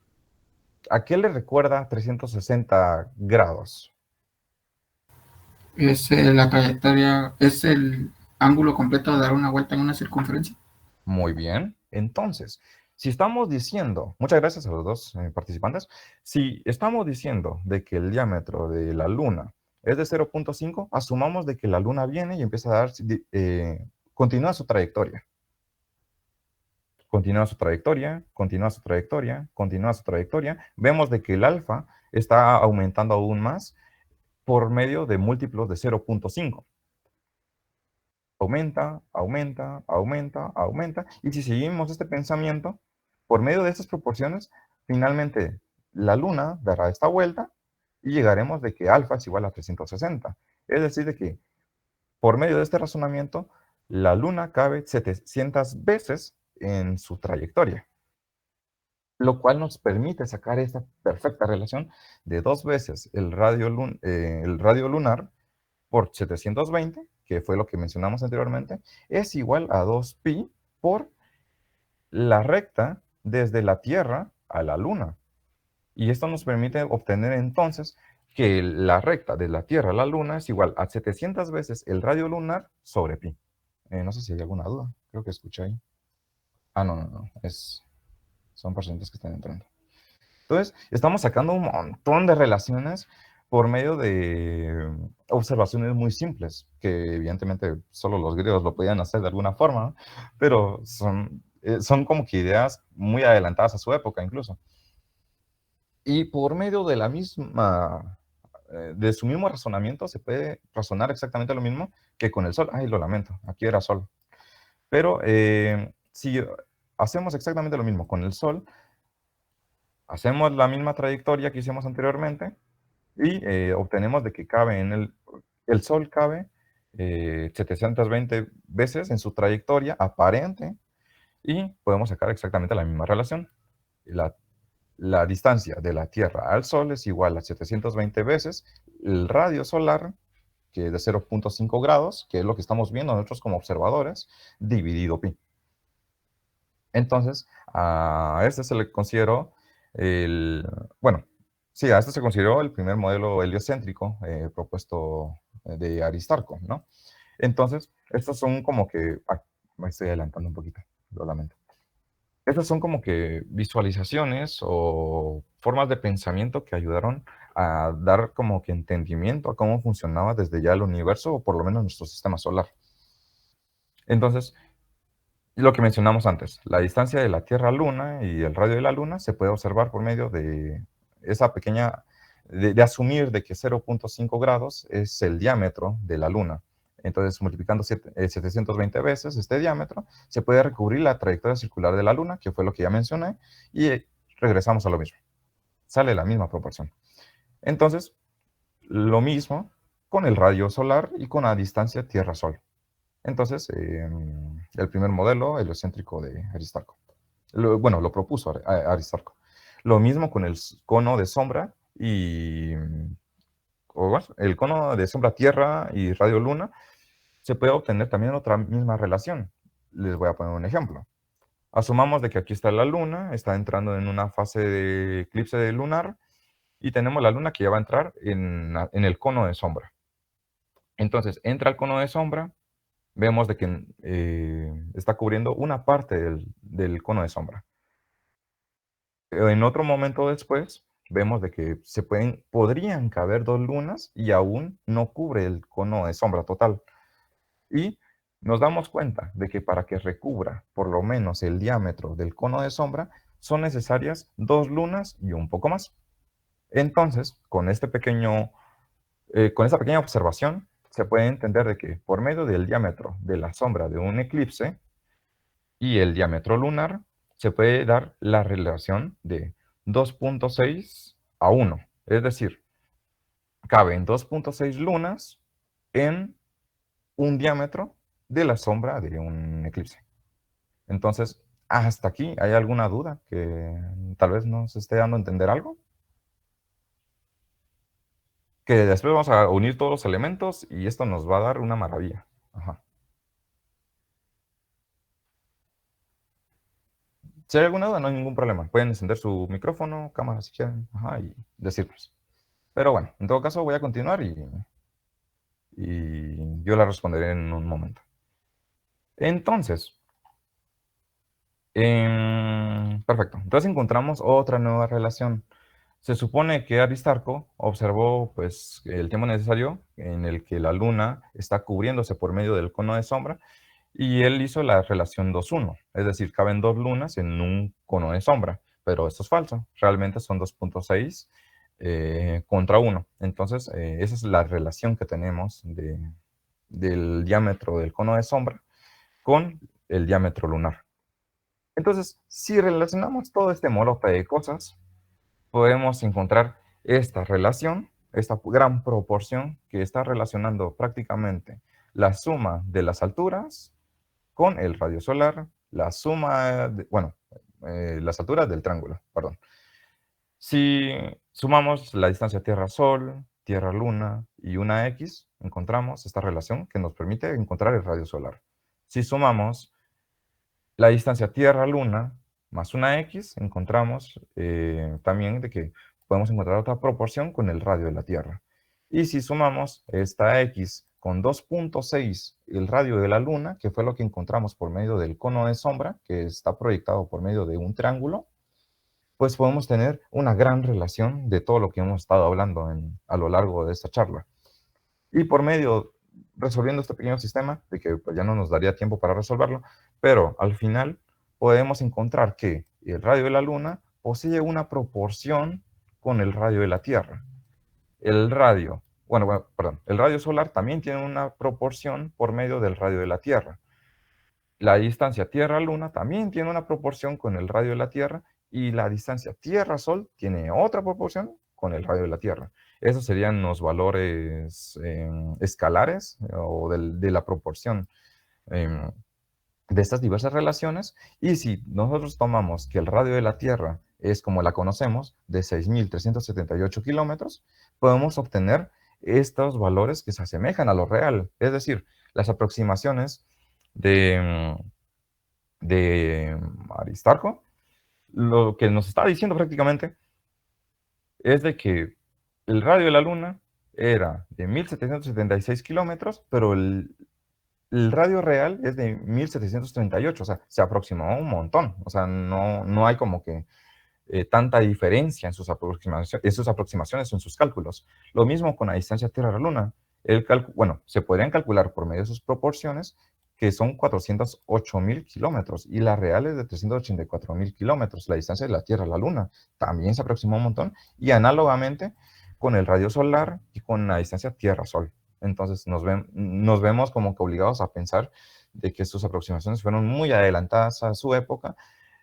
¿A qué le recuerda 360 grados? Es la trayectoria, es el ángulo completo de dar una vuelta en una circunferencia. Muy bien. Entonces, si estamos diciendo, muchas gracias a los dos participantes, si estamos diciendo de que el diámetro de la Luna es de 0.5, asumamos de que la Luna viene y empieza a dar, continúa su trayectoria. Continúa su trayectoria, continúa su trayectoria, continúa su trayectoria. Vemos de que el alfa está aumentando aún más por medio de múltiplos de 0.5. Aumenta, aumenta, aumenta, aumenta. Y si seguimos este pensamiento, por medio de estas proporciones, finalmente la Luna dará esta vuelta y llegaremos de que alfa es igual a 360. Es decir, de que por medio de este razonamiento, la Luna cabe 700 veces en su trayectoria, lo cual nos permite sacar esta perfecta relación de 2 veces el radio lunar por 720, que fue lo que mencionamos anteriormente, es igual a 2pi por la recta desde la Tierra a la Luna. Y esto nos permite obtener entonces que la recta de la Tierra a la Luna es igual a 700 veces el radio lunar sobre pi. No sé si hay alguna duda, creo que escuché ahí. Ah, no, no, no, son porcentajes que están entrando. Entonces, estamos sacando un montón de relaciones por medio de observaciones muy simples, que evidentemente solo los griegos lo podían hacer de alguna forma, ¿no? Pero son como que ideas muy adelantadas a su época incluso. Y por medio de la misma, de su mismo razonamiento, se puede razonar exactamente lo mismo que con el Sol. Ay, lo lamento, aquí era Sol. Pero si hacemos exactamente lo mismo con el Sol, hacemos la misma trayectoria que hicimos anteriormente y obtenemos de que cabe en el Sol cabe 720 veces en su trayectoria aparente y podemos sacar exactamente la misma relación. La distancia de la Tierra al Sol es igual a 720 veces el radio solar, que es de 0.5 grados, que es lo que estamos viendo nosotros como observadores, dividido pi. Entonces, a este se le consideró bueno, sí, a este se consideró el primer modelo heliocéntrico propuesto de Aristarco, ¿no? Entonces, estos son como que, me estoy adelantando un poquito, lo lamento. Estas son como que visualizaciones o formas de pensamiento que ayudaron a dar como que entendimiento a cómo funcionaba desde ya el universo, o por lo menos nuestro sistema solar. Entonces, lo que mencionamos antes, la distancia de la Tierra a Luna y el radio de la Luna se puede observar por medio de esa pequeña, de asumir de que 0.5 grados es el diámetro de la Luna. Entonces, multiplicando 720 veces este diámetro, se puede recubrir la trayectoria circular de la Luna, que fue lo que ya mencioné, y regresamos a lo mismo. Sale la misma proporción. Entonces, lo mismo con el radio solar y con la distancia Tierra-Sol. Entonces, el primer modelo heliocéntrico de Aristarco. Bueno, lo propuso Aristarco. Lo mismo con el cono de sombra y el cono de sombra Tierra y radio Luna. Se puede obtener también otra misma relación. Les voy a poner un ejemplo. Asumamos de que aquí está la Luna, está entrando en una fase de eclipse lunar y tenemos la luna que ya va a entrar en el cono de sombra. Entonces, entra al cono de sombra, vemos de que está cubriendo una parte del cono de sombra. En otro momento después, vemos de que podrían caber dos lunas y aún no cubre el cono de sombra total. Y nos damos cuenta de que para que recubra por lo menos el diámetro del cono de sombra, son necesarias dos lunas y un poco más. Entonces, con esta pequeña observación, se puede entender de que por medio del diámetro de la sombra de un eclipse y el diámetro lunar, se puede dar la relación de 2.6 a 1. Es decir, caben 2.6 lunas en un diámetro de la sombra de un eclipse. Entonces, hasta aquí, ¿hay alguna duda que tal vez nos esté dando a entender algo? Que después vamos a unir todos los elementos y esto nos va a dar una maravilla. Ajá. Si hay alguna duda, no hay ningún problema. Pueden encender su micrófono, cámara si quieren, ajá, y decirnos. Pero bueno, en todo caso voy a continuar y yo la responderé en un momento. Entonces, perfecto. Entonces encontramos otra nueva relación. Se supone que Aristarco observó pues, el tiempo necesario en el que la luna está cubriéndose por medio del cono de sombra y él hizo la relación 2:1, es decir, caben dos lunas en un cono de sombra, pero esto es falso, realmente son 2.6 contra 1. Entonces, esa es la relación que tenemos del diámetro del cono de sombra con el diámetro lunar. Entonces, si relacionamos todo este molote de cosas, podemos encontrar esta relación, esta gran proporción que está relacionando prácticamente la suma de las alturas con el radio solar, la suma, las alturas del triángulo, perdón. Si sumamos la distancia Tierra-Sol, Tierra-Luna y una X, encontramos esta relación que nos permite encontrar el radio solar. Si sumamos la distancia Tierra-Luna más una X, encontramos también de que podemos encontrar otra proporción con el radio de la Tierra. Y si sumamos esta X con 2.6 el radio de la Luna, que fue lo que encontramos por medio del cono de sombra, que está proyectado por medio de un triángulo, pues podemos tener una gran relación de todo lo que hemos estado hablando a lo largo de esta charla. Y por medio, resolviendo este pequeño sistema, de que pues, ya no nos daría tiempo para resolverlo, pero al final podemos encontrar que el radio de la Luna posee una proporción con el radio de la Tierra. El radio solar también tiene una proporción por medio del radio de la Tierra. La distancia Tierra-Luna también tiene una proporción con el radio de la Tierra y la distancia Tierra-Sol tiene otra proporción con el radio de la Tierra. Esos serían los valores escalares o de la proporción de estas diversas relaciones. Y si nosotros tomamos que el radio de la Tierra es como la conocemos, de 6.378 kilómetros, podemos obtener estos valores que se asemejan a lo real. Es decir, las aproximaciones de Aristarco, lo que nos está diciendo prácticamente es de que el radio de la Luna era de 1.776 kilómetros, pero el radio real es de 1.738, o sea, se aproximó un montón, o sea, no hay como que tanta diferencia en sus aproximaciones o en sus cálculos. Lo mismo con la distancia Tierra-Luna. Se podrían calcular por medio de sus proporciones, que son 408.000 kilómetros, y la real es de 384.000 kilómetros, la distancia de la Tierra a la Luna. También se aproximó un montón, y análogamente con el radio solar y con la distancia Tierra-Sol. Entonces nos vemos como que obligados a pensar de que sus aproximaciones fueron muy adelantadas a su época,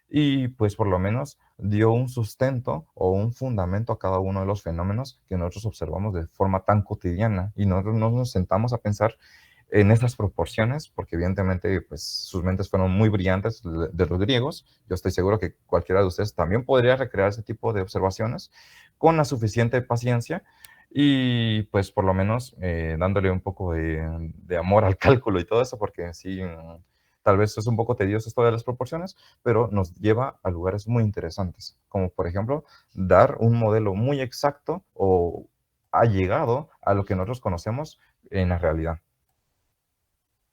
y pues por lo menos dio un sustento o un fundamento a cada uno de los fenómenos que nosotros observamos de forma tan cotidiana, y nosotros no nos sentamos a pensar en estas proporciones, porque evidentemente pues, sus mentes fueron muy brillantes de los griegos. Yo estoy seguro que cualquiera de ustedes también podría recrear ese tipo de observaciones con la suficiente paciencia y pues por lo menos dándole un poco de amor al cálculo y todo eso, porque sí, Tal vez es un poco tedioso esto de las proporciones, pero nos lleva a lugares muy interesantes, como por ejemplo, dar un modelo muy exacto o allegado a lo que nosotros conocemos en la realidad.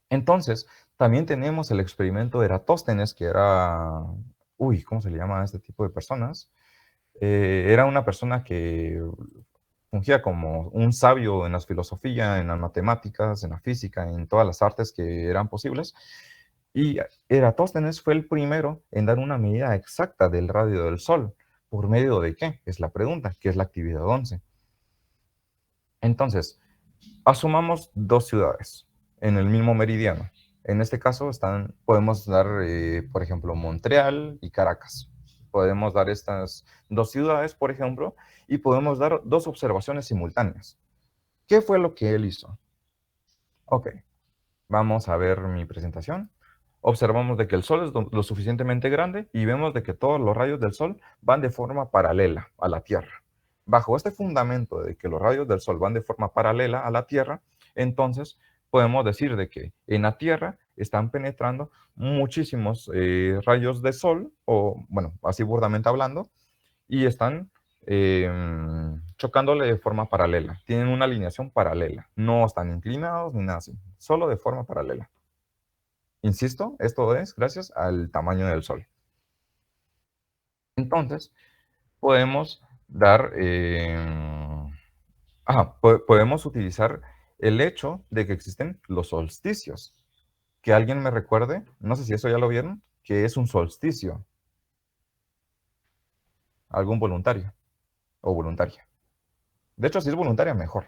Entonces, también tenemos el experimento de Eratóstenes, que era, ¿cómo se le llama a este tipo de personas? Era una persona que fungía como un sabio en la filosofía, en las matemáticas, en la física, en todas las artes que eran posibles. Y Eratóstenes fue el primero en dar una medida exacta del radio del Sol. ¿Por medio de qué? Es la pregunta, que es la actividad 11. Entonces, asumamos dos ciudades en el mismo meridiano. En este caso podemos dar, por ejemplo, Montreal y Caracas. Podemos dar estas dos ciudades, por ejemplo, y podemos dar dos observaciones simultáneas. ¿Qué fue lo que él hizo? Ok, vamos a ver mi presentación. Observamos de que el Sol es lo suficientemente grande y vemos de que todos los rayos del Sol van de forma paralela a la Tierra. Bajo este fundamento de que los rayos del Sol van de forma paralela a la Tierra, entonces podemos decir de que en la Tierra están penetrando muchísimos rayos de Sol, o bueno, así burdamente hablando, y están chocándole de forma paralela. Tienen una alineación paralela. No están inclinados ni nada así, solo de forma paralela. Insisto, esto es gracias al tamaño del Sol. Entonces, podemos dar, podemos utilizar el hecho de que existen los solsticios. Que alguien me recuerde, no sé si eso ya lo vieron, que es un solsticio. Algún voluntario o voluntaria. De hecho, si es voluntaria, mejor.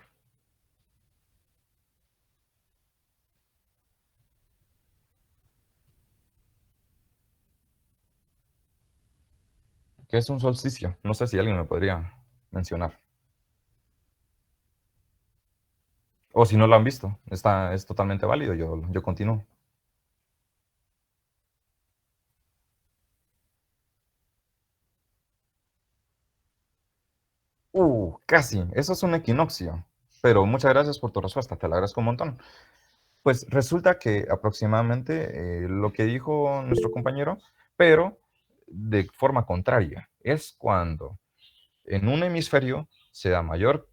¿Qué es un solsticio? No sé si alguien me podría mencionar. O si no lo han visto, es totalmente válido, yo continúo. Casi. Eso es un equinoccio. Pero muchas gracias por tu respuesta, te la agradezco un montón. Pues resulta que aproximadamente lo que dijo nuestro compañero, pero de forma contraria, es cuando en un hemisferio se da mayor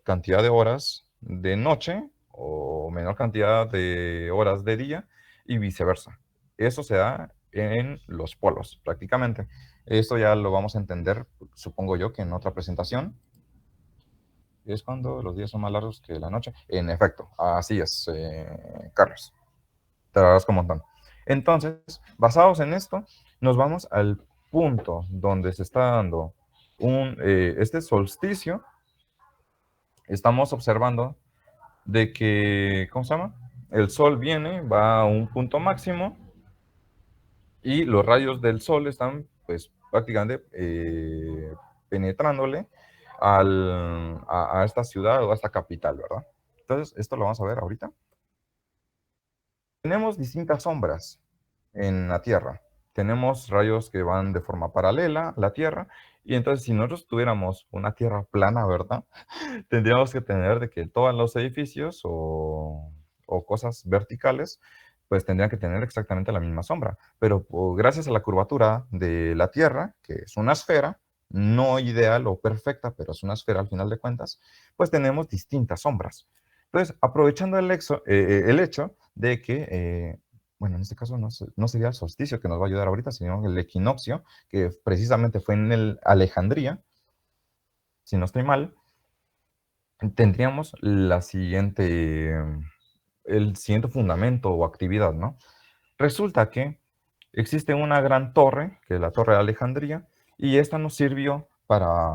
cantidad de horas de noche o menor cantidad de horas de día y viceversa. Eso se da en los polos, prácticamente. Esto ya lo vamos a entender, supongo yo, que en otra presentación. Es cuando los días son más largos que la noche. En efecto, así es, Carlos. Te lo agradezco un montón. Entonces, basados en esto, nos vamos al punto donde se está dando este solsticio. Estamos observando de que, ¿cómo se llama? El Sol viene, va a un punto máximo y los rayos del Sol están, pues, prácticamente penetrándole a esta ciudad o a esta capital, ¿verdad? Entonces, esto lo vamos a ver ahorita. Tenemos distintas sombras en la Tierra. Tenemos rayos que van de forma paralela a la Tierra, y entonces si nosotros tuviéramos una Tierra plana, ¿verdad? Tendríamos que tener de que todos los edificios o cosas verticales, pues tendrían que tener exactamente la misma sombra. Pero gracias a la curvatura de la Tierra, que es una esfera, no ideal o perfecta, pero es una esfera al final de cuentas, pues tenemos distintas sombras. Entonces, aprovechando el hecho de que, bueno, en este caso no sería el solsticio que nos va a ayudar ahorita, sino el equinoccio, que precisamente fue en Alejandría, si no estoy mal, tendríamos el siguiente fundamento o actividad, ¿no? Resulta que existe una gran torre, que es la Torre de Alejandría, y esta nos sirvió para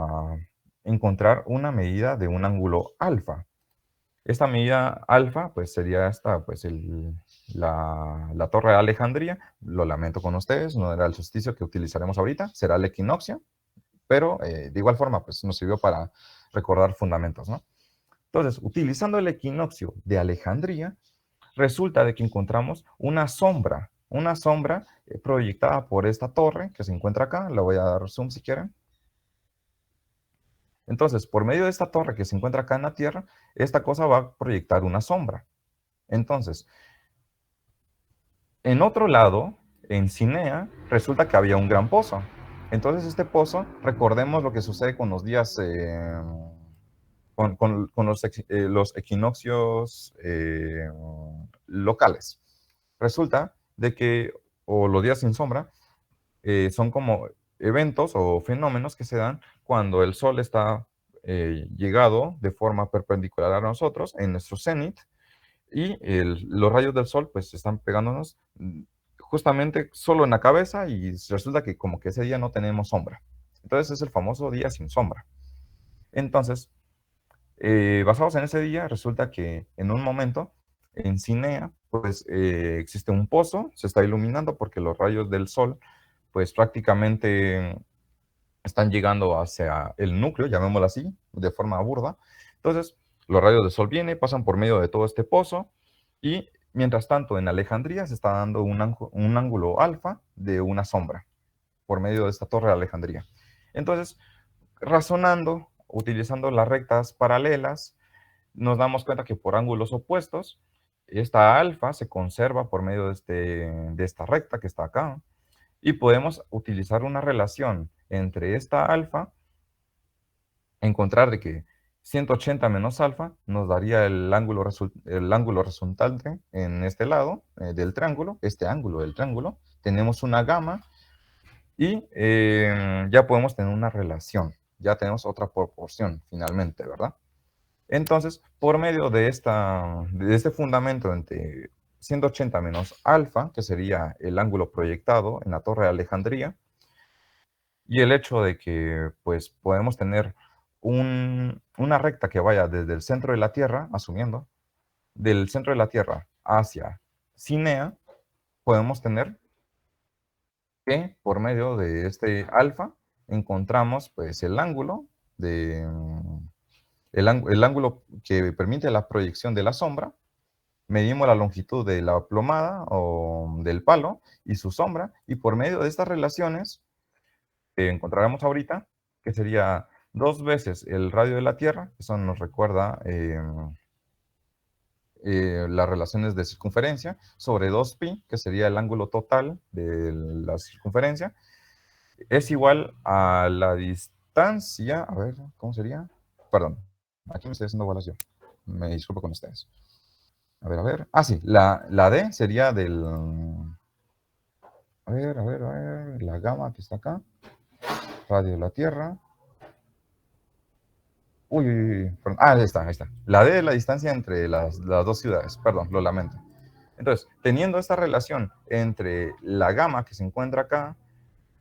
encontrar una medida de un ángulo alfa. Esta medida alfa, pues sería esta, pues la Torre de Alejandría. Lo lamento con ustedes, no era el solsticio que utilizaremos ahorita, será el equinoccio, pero de igual forma, pues nos sirvió para recordar fundamentos, ¿no? Entonces, utilizando el equinoccio de Alejandría, resulta de que encontramos una sombra proyectada por esta torre que se encuentra acá. Le voy a dar zoom si quieren. Entonces, por medio de esta torre que se encuentra acá en la Tierra, esta cosa va a proyectar una sombra. Entonces, En otro lado, en Cinea, resulta que había un gran pozo. Entonces este pozo, recordemos lo que sucede con los días, con los equinoccios locales. Resulta de que, o los días sin sombra, son como eventos o fenómenos que se dan cuando el Sol está llegado de forma perpendicular a nosotros en nuestro cenit y los rayos del Sol pues están pegándonos justamente solo en la cabeza y resulta que como que ese día no tenemos sombra. Entonces es el famoso día sin sombra. Entonces, basados en ese día, resulta que en un momento en Cinea pues existe un pozo, se está iluminando porque los rayos del Sol pues prácticamente están llegando hacia el núcleo, llamémoslo así, de forma burda. Entonces, los rayos del Sol vienen, pasan por medio de todo este pozo y mientras tanto en Alejandría se está dando un ángulo alfa de una sombra por medio de esta torre de Alejandría. Entonces, razonando, utilizando las rectas paralelas, nos damos cuenta que por ángulos opuestos, esta alfa se conserva por medio de esta recta que está acá, y podemos utilizar una relación entre esta alfa, encontrar de que 180 menos alfa nos daría el ángulo resultante en este lado del triángulo, este ángulo del triángulo. Tenemos una gamma y ya podemos tener una relación, ya tenemos otra proporción finalmente, ¿verdad? Entonces, por medio de este fundamento entre 180 menos alfa, que sería el ángulo proyectado en la torre de Alejandría, y el hecho de que pues podemos tener una recta que vaya desde el centro de la Tierra, asumiendo, del centro de la Tierra hacia Cinea, podemos tener que por medio de este alfa encontramos pues el ángulo el ángulo que permite la proyección de la sombra, medimos la longitud de la plomada o del palo y su sombra, y por medio de estas relaciones que encontraremos ahorita, que sería 2 veces el radio de la Tierra, eso nos recuerda las relaciones de circunferencia, sobre 2pi, que sería el ángulo total de la circunferencia, es igual a la distancia, a ver, ¿cómo sería? Perdón, aquí me estoy haciendo bolas yo, me disculpo con ustedes. A ver. Ah, sí, la D sería del... A ver, la gamma que está acá. Radio de la Tierra. Perdón. Ah, ahí está. La D es la distancia entre las dos ciudades. Perdón, lo lamento. Entonces, teniendo esta relación entre la gamma que se encuentra acá,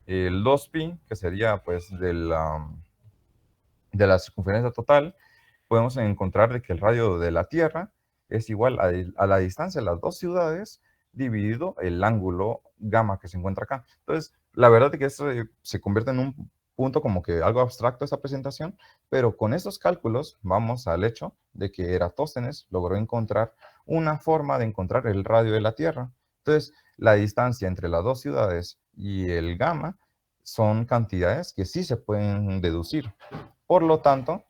el 2pi, que sería pues de la circunferencia total, podemos encontrar de que el radio de la Tierra es igual a la distancia de las dos ciudades dividido el ángulo gamma que se encuentra acá. Entonces, la verdad es que esto se convierte en un punto como que algo abstracto esta presentación, pero con estos cálculos vamos al hecho de que Eratóstenes logró encontrar una forma de encontrar el radio de la Tierra. Entonces, la distancia entre las dos ciudades y el gamma son cantidades que sí se pueden deducir. Por lo tanto,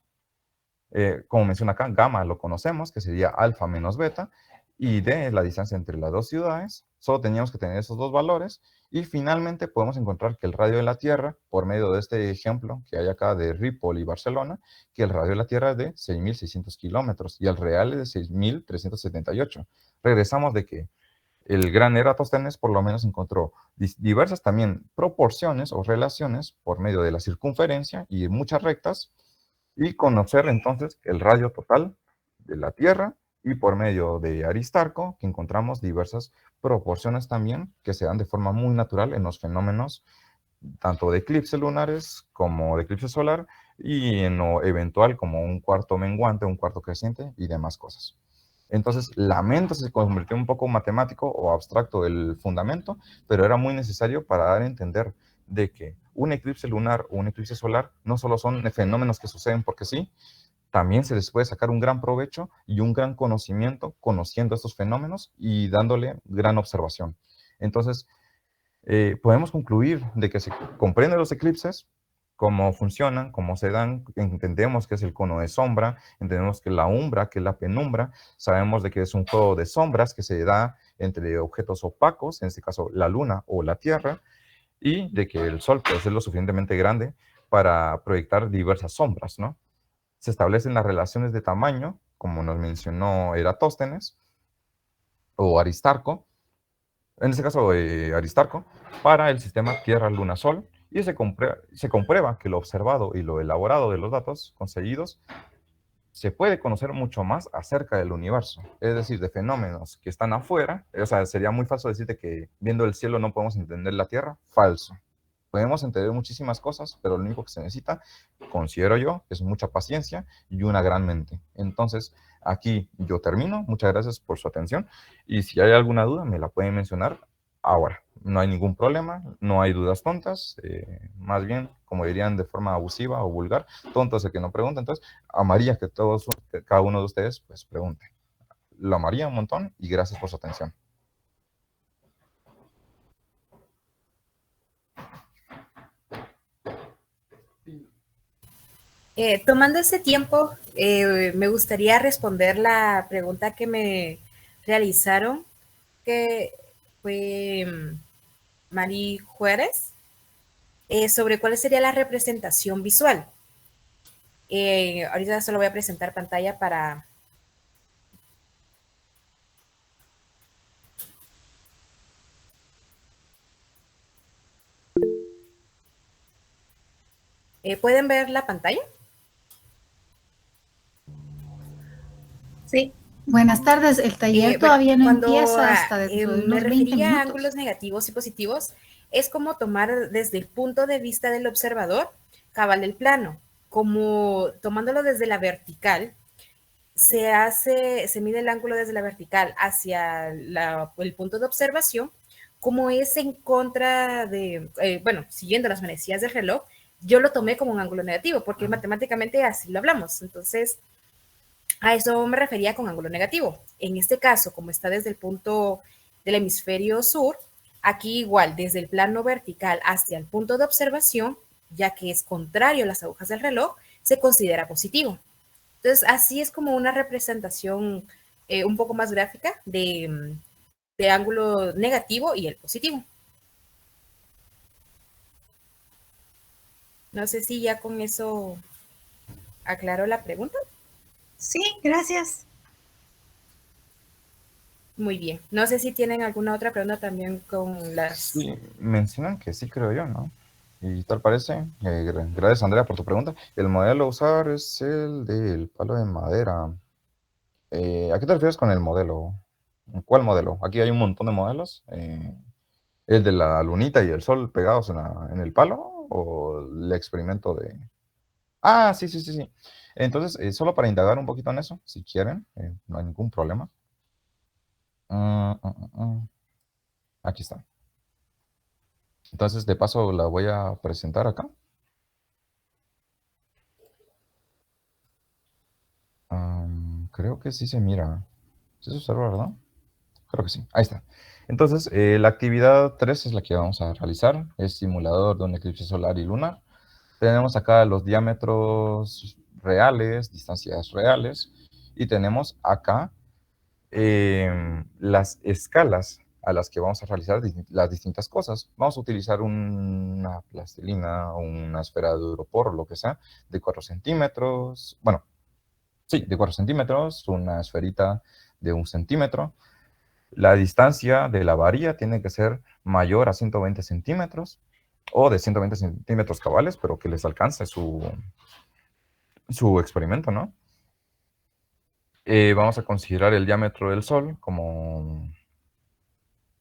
como menciona acá, gamma lo conocemos, que sería alfa menos beta, y D es la distancia entre las dos ciudades. Solo teníamos que tener esos dos valores, y finalmente podemos encontrar que el radio de la Tierra, por medio de este ejemplo que hay acá de Ripoll y Barcelona, que el radio de la Tierra es de 6.600 kilómetros, y el real es de 6.378. Regresamos de que el gran Eratóstenes por lo menos encontró diversas también proporciones o relaciones por medio de la circunferencia y muchas rectas, y conocer entonces el radio total de la Tierra, y por medio de Aristarco, que encontramos diversas proporciones también que se dan de forma muy natural en los fenómenos tanto de eclipses lunares como de eclipse solar, y en lo eventual como un cuarto menguante, un cuarto creciente y demás cosas. Entonces, lamento se convirtió un poco matemático o abstracto el fundamento, pero era muy necesario para dar a entender de que un eclipse lunar o un eclipse solar no solo son fenómenos que suceden porque sí, también se les puede sacar un gran provecho y un gran conocimiento conociendo estos fenómenos y dándole gran observación. Entonces, podemos concluir de que se comprenden los eclipses, cómo funcionan, cómo se dan, entendemos que es el cono de sombra, entendemos que la umbra, que es la penumbra, sabemos de que es un juego de sombras que se da entre objetos opacos, en este caso la Luna o la Tierra, y de que el Sol puede ser lo suficientemente grande para proyectar diversas sombras, ¿no? Se establecen las relaciones de tamaño, como nos mencionó Eratóstenes o Aristarco, en este caso Aristarco, para el sistema Tierra-Luna-Sol, y se comprueba que lo observado y lo elaborado de los datos conseguidos se puede conocer mucho más acerca del universo, es decir, de fenómenos que están afuera. O sea, sería muy falso decirte que viendo el cielo no podemos entender la Tierra. Falso. Podemos entender muchísimas cosas, pero lo único que se necesita, considero yo, es mucha paciencia y una gran mente. Entonces, aquí yo termino. Muchas gracias por su atención. Y si hay alguna duda, me la pueden mencionar ahora. No hay ningún problema, no hay dudas tontas. Más bien, como dirían de forma abusiva o vulgar, tonto es el que no pregunta. Entonces, amaría que cada uno de ustedes, pues, pregunte. Lo amaría un montón y gracias por su atención. Tomando ese tiempo, me gustaría responder la pregunta que me realizaron, que fue Mari Juárez, sobre cuál sería la representación visual. Ahorita solo voy a presentar pantalla para... ¿pueden ver la pantalla? Sí. Buenas tardes. El taller todavía no empieza hasta dentro de unos 20 minutos. Me refería a ángulos negativos y positivos. Es como tomar desde el punto de vista del observador, cabal el plano, como tomándolo desde la vertical, se mide el ángulo desde la vertical hacia el punto de observación, como es en contra de, bueno, siguiendo las manecillas del reloj, yo lo tomé como un ángulo negativo, porque matemáticamente así lo hablamos. Entonces, a eso me refería con ángulo negativo. En este caso, como está desde el punto del hemisferio sur, aquí igual, desde el plano vertical hacia el punto de observación, ya que es contrario a las agujas del reloj, se considera positivo. Entonces, así es como una representación un poco más gráfica de ángulo negativo y el positivo. No sé si ya con eso aclaro la pregunta. Sí, gracias. Muy bien. No sé si tienen alguna otra pregunta también con las... Sí, mencionan que sí, creo yo, ¿no? Y tal parece, gracias Andrea por tu pregunta, el modelo a usar es el del palo de madera. ¿A qué te refieres con el modelo? ¿Cuál modelo? Aquí hay un montón de modelos. ¿El de la lunita y el sol pegados en el palo? ¿O el experimento de...? Ah, sí, sí, sí, sí. Entonces, solo para indagar un poquito en eso, si quieren, no hay ningún problema. Aquí está. Entonces, de paso, la voy a presentar acá. Creo que sí se mira. ¿Sí se observa, verdad? Creo que sí. Ahí está. Entonces, la actividad 3 es la que vamos a realizar. Es simulador de un eclipse solar y lunar. Tenemos acá los diámetros reales, distancias reales. Y tenemos acá las escalas a las que vamos a realizar las distintas cosas. Vamos a utilizar una plastilina, una esfera de Europor, lo que sea, de 4 centímetros. Bueno, sí, de 4 centímetros, una esferita de 1 centímetro. La distancia de la varilla tiene que ser mayor a 120 centímetros o de 120 centímetros cabales, pero que les alcance su experimento, ¿no? Vamos a considerar el diámetro del Sol como...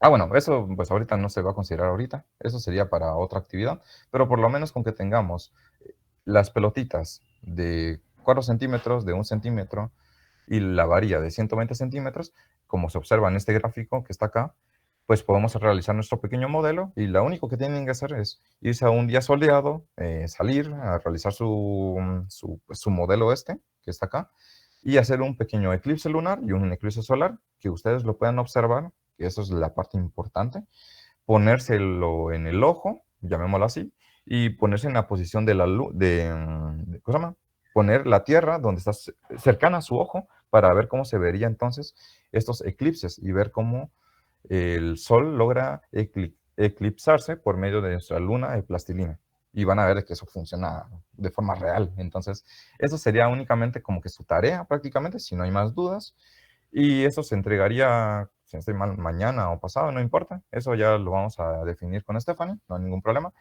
Ah, bueno, eso pues ahorita no se va a considerar ahorita. Eso sería para otra actividad. Pero por lo menos con que tengamos las pelotitas de 4 centímetros, de 1 centímetro y la varilla de 120 centímetros, como se observa en este gráfico que está acá, pues podemos realizar nuestro pequeño modelo y lo único que tienen que hacer es irse a un día soleado, salir a realizar su modelo que está acá, y hacer un pequeño eclipse lunar y un eclipse solar, que ustedes lo puedan observar, que eso es la parte importante, ponérselo en el ojo, llamémoslo así, y ponerse en la posición de la luz, ¿cómo se llama? Poner la Tierra donde está cercana a su ojo para ver cómo se vería entonces estos eclipses y ver cómo el Sol logra eclipsarse por medio de nuestra luna de plastilina. Y van a ver que eso funciona de forma real. Entonces, eso sería únicamente como que su tarea prácticamente, si no hay más dudas. Y eso se entregaría, si no estoy mal, mañana o pasado, no importa. Eso ya lo vamos a definir con Stephanie, no hay ningún problema.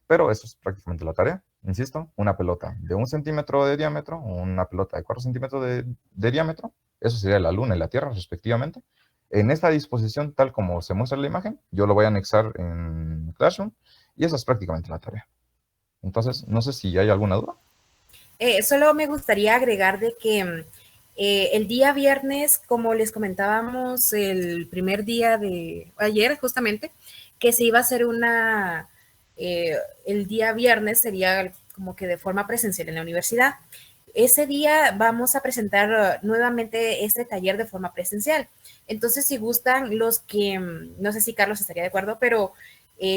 Pero eso es prácticamente la tarea. Insisto, una pelota de 1 centímetro de diámetro, una pelota de 4 centímetros de diámetro. Eso sería la Luna y la Tierra, respectivamente. En esta disposición, tal como se muestra en la imagen, yo lo voy a anexar en Classroom. Y esa es prácticamente la tarea. Entonces, no sé si hay alguna duda. Solo me gustaría agregar de que el día viernes, como les comentábamos el primer día de ayer justamente, que se iba a hacer el día viernes sería como que de forma presencial en la universidad. Ese día vamos a presentar nuevamente este taller de forma presencial. Entonces, si gustan, no sé si Carlos estaría de acuerdo, pero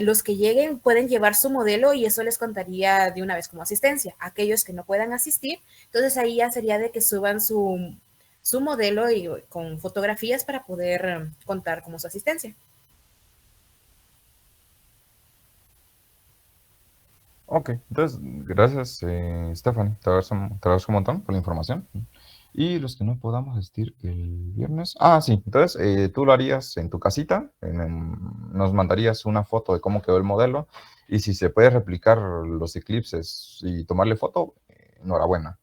los que lleguen pueden llevar su modelo y eso les contaría de una vez como asistencia. Aquellos que no puedan asistir, entonces ahí ya sería de que suban su modelo y con fotografías para poder contar como su asistencia. Ok, entonces, gracias, Stephanie. Te agradezco un montón por la información. Y los que no podamos asistir el viernes. Ah, sí, entonces tú lo harías en tu casita. Nos mandarías una foto de cómo quedó el modelo. Y si se puede replicar los eclipses y tomarle foto, enhorabuena.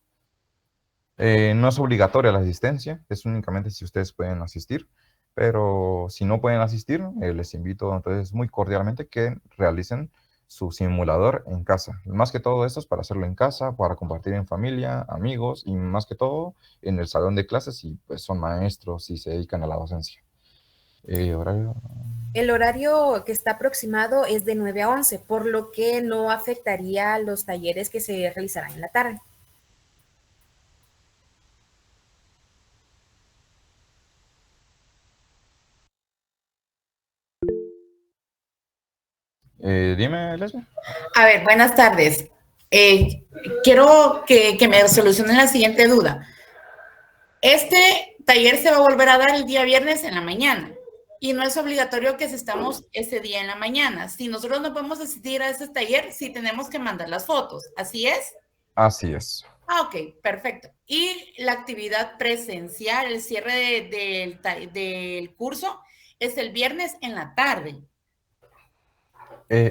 No es obligatoria la asistencia, es únicamente si ustedes pueden asistir. Pero si no pueden asistir, les invito entonces muy cordialmente que realicen su simulador en casa. Más que todo esto es para hacerlo en casa, para compartir en familia, amigos y más que todo en el salón de clases si pues, son maestros y se dedican a la docencia. ¿Horario? El horario que está aproximado es de 9 a 11, por lo que no afectaría los talleres que se realizarán en la tarde. Dime, Leslie. A ver, buenas tardes. Quiero que me solucionen la siguiente duda. Este taller se va a volver a dar el día viernes en la mañana y no es obligatorio que asistamos ese día en la mañana. Si nosotros no podemos asistir a ese taller, sí tenemos que mandar las fotos. ¿Así es? Así es. Ah, ok, perfecto. Y la actividad presencial, el cierre del curso es el viernes en la tarde.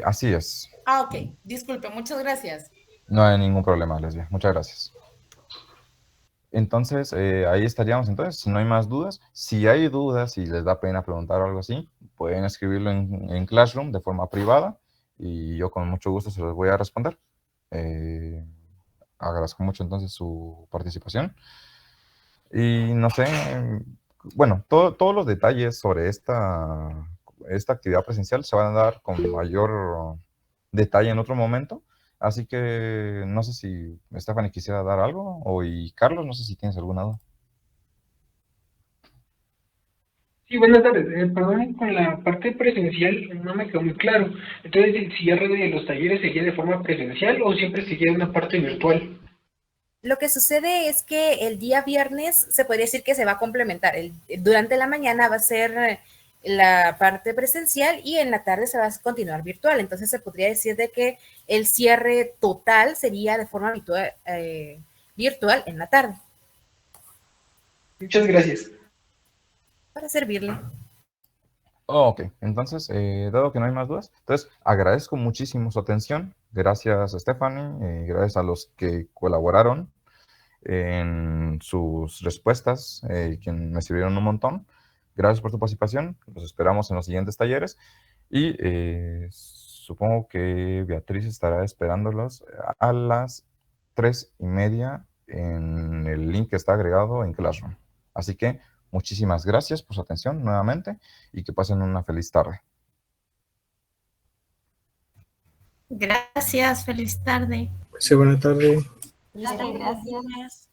Así es. Ah, ok. Disculpe, muchas gracias. No hay ningún problema, Leslie. Muchas gracias. Entonces, ahí estaríamos entonces, si no hay más dudas. Si hay dudas, si les da pena preguntar o algo así, pueden escribirlo en Classroom de forma privada y yo con mucho gusto se los voy a responder. Agradezco mucho entonces su participación. Y no sé, bueno, todos los detalles sobre esta actividad presencial se van a dar con mayor detalle en otro momento. Así que no sé si Stephanie quisiera dar algo, y Carlos, no sé si tienes alguna duda. Sí, buenas tardes. Perdonen, con la parte presencial no me quedó muy claro. Entonces, ¿el cierre de los talleres sería de forma presencial o siempre sería una parte virtual? Lo que sucede es que el día viernes se podría decir que se va a complementar. Durante la mañana va a ser la parte presencial y en la tarde se va a continuar virtual. Entonces se podría decir de que el cierre total sería de forma virtual en la tarde. Muchas gracias. Para servirle. Ok, entonces, dado que no hay más dudas, entonces agradezco muchísimo su atención. Gracias, Stephanie, gracias a los que colaboraron en sus respuestas, que me sirvieron un montón. Gracias por tu participación, los esperamos en los siguientes talleres y supongo que Beatriz estará esperándolos a las 3:30 en el link que está agregado en Classroom. Así que muchísimas gracias por su atención nuevamente y que pasen una feliz tarde. Gracias, feliz tarde. Sí, buena tarde. Gracias.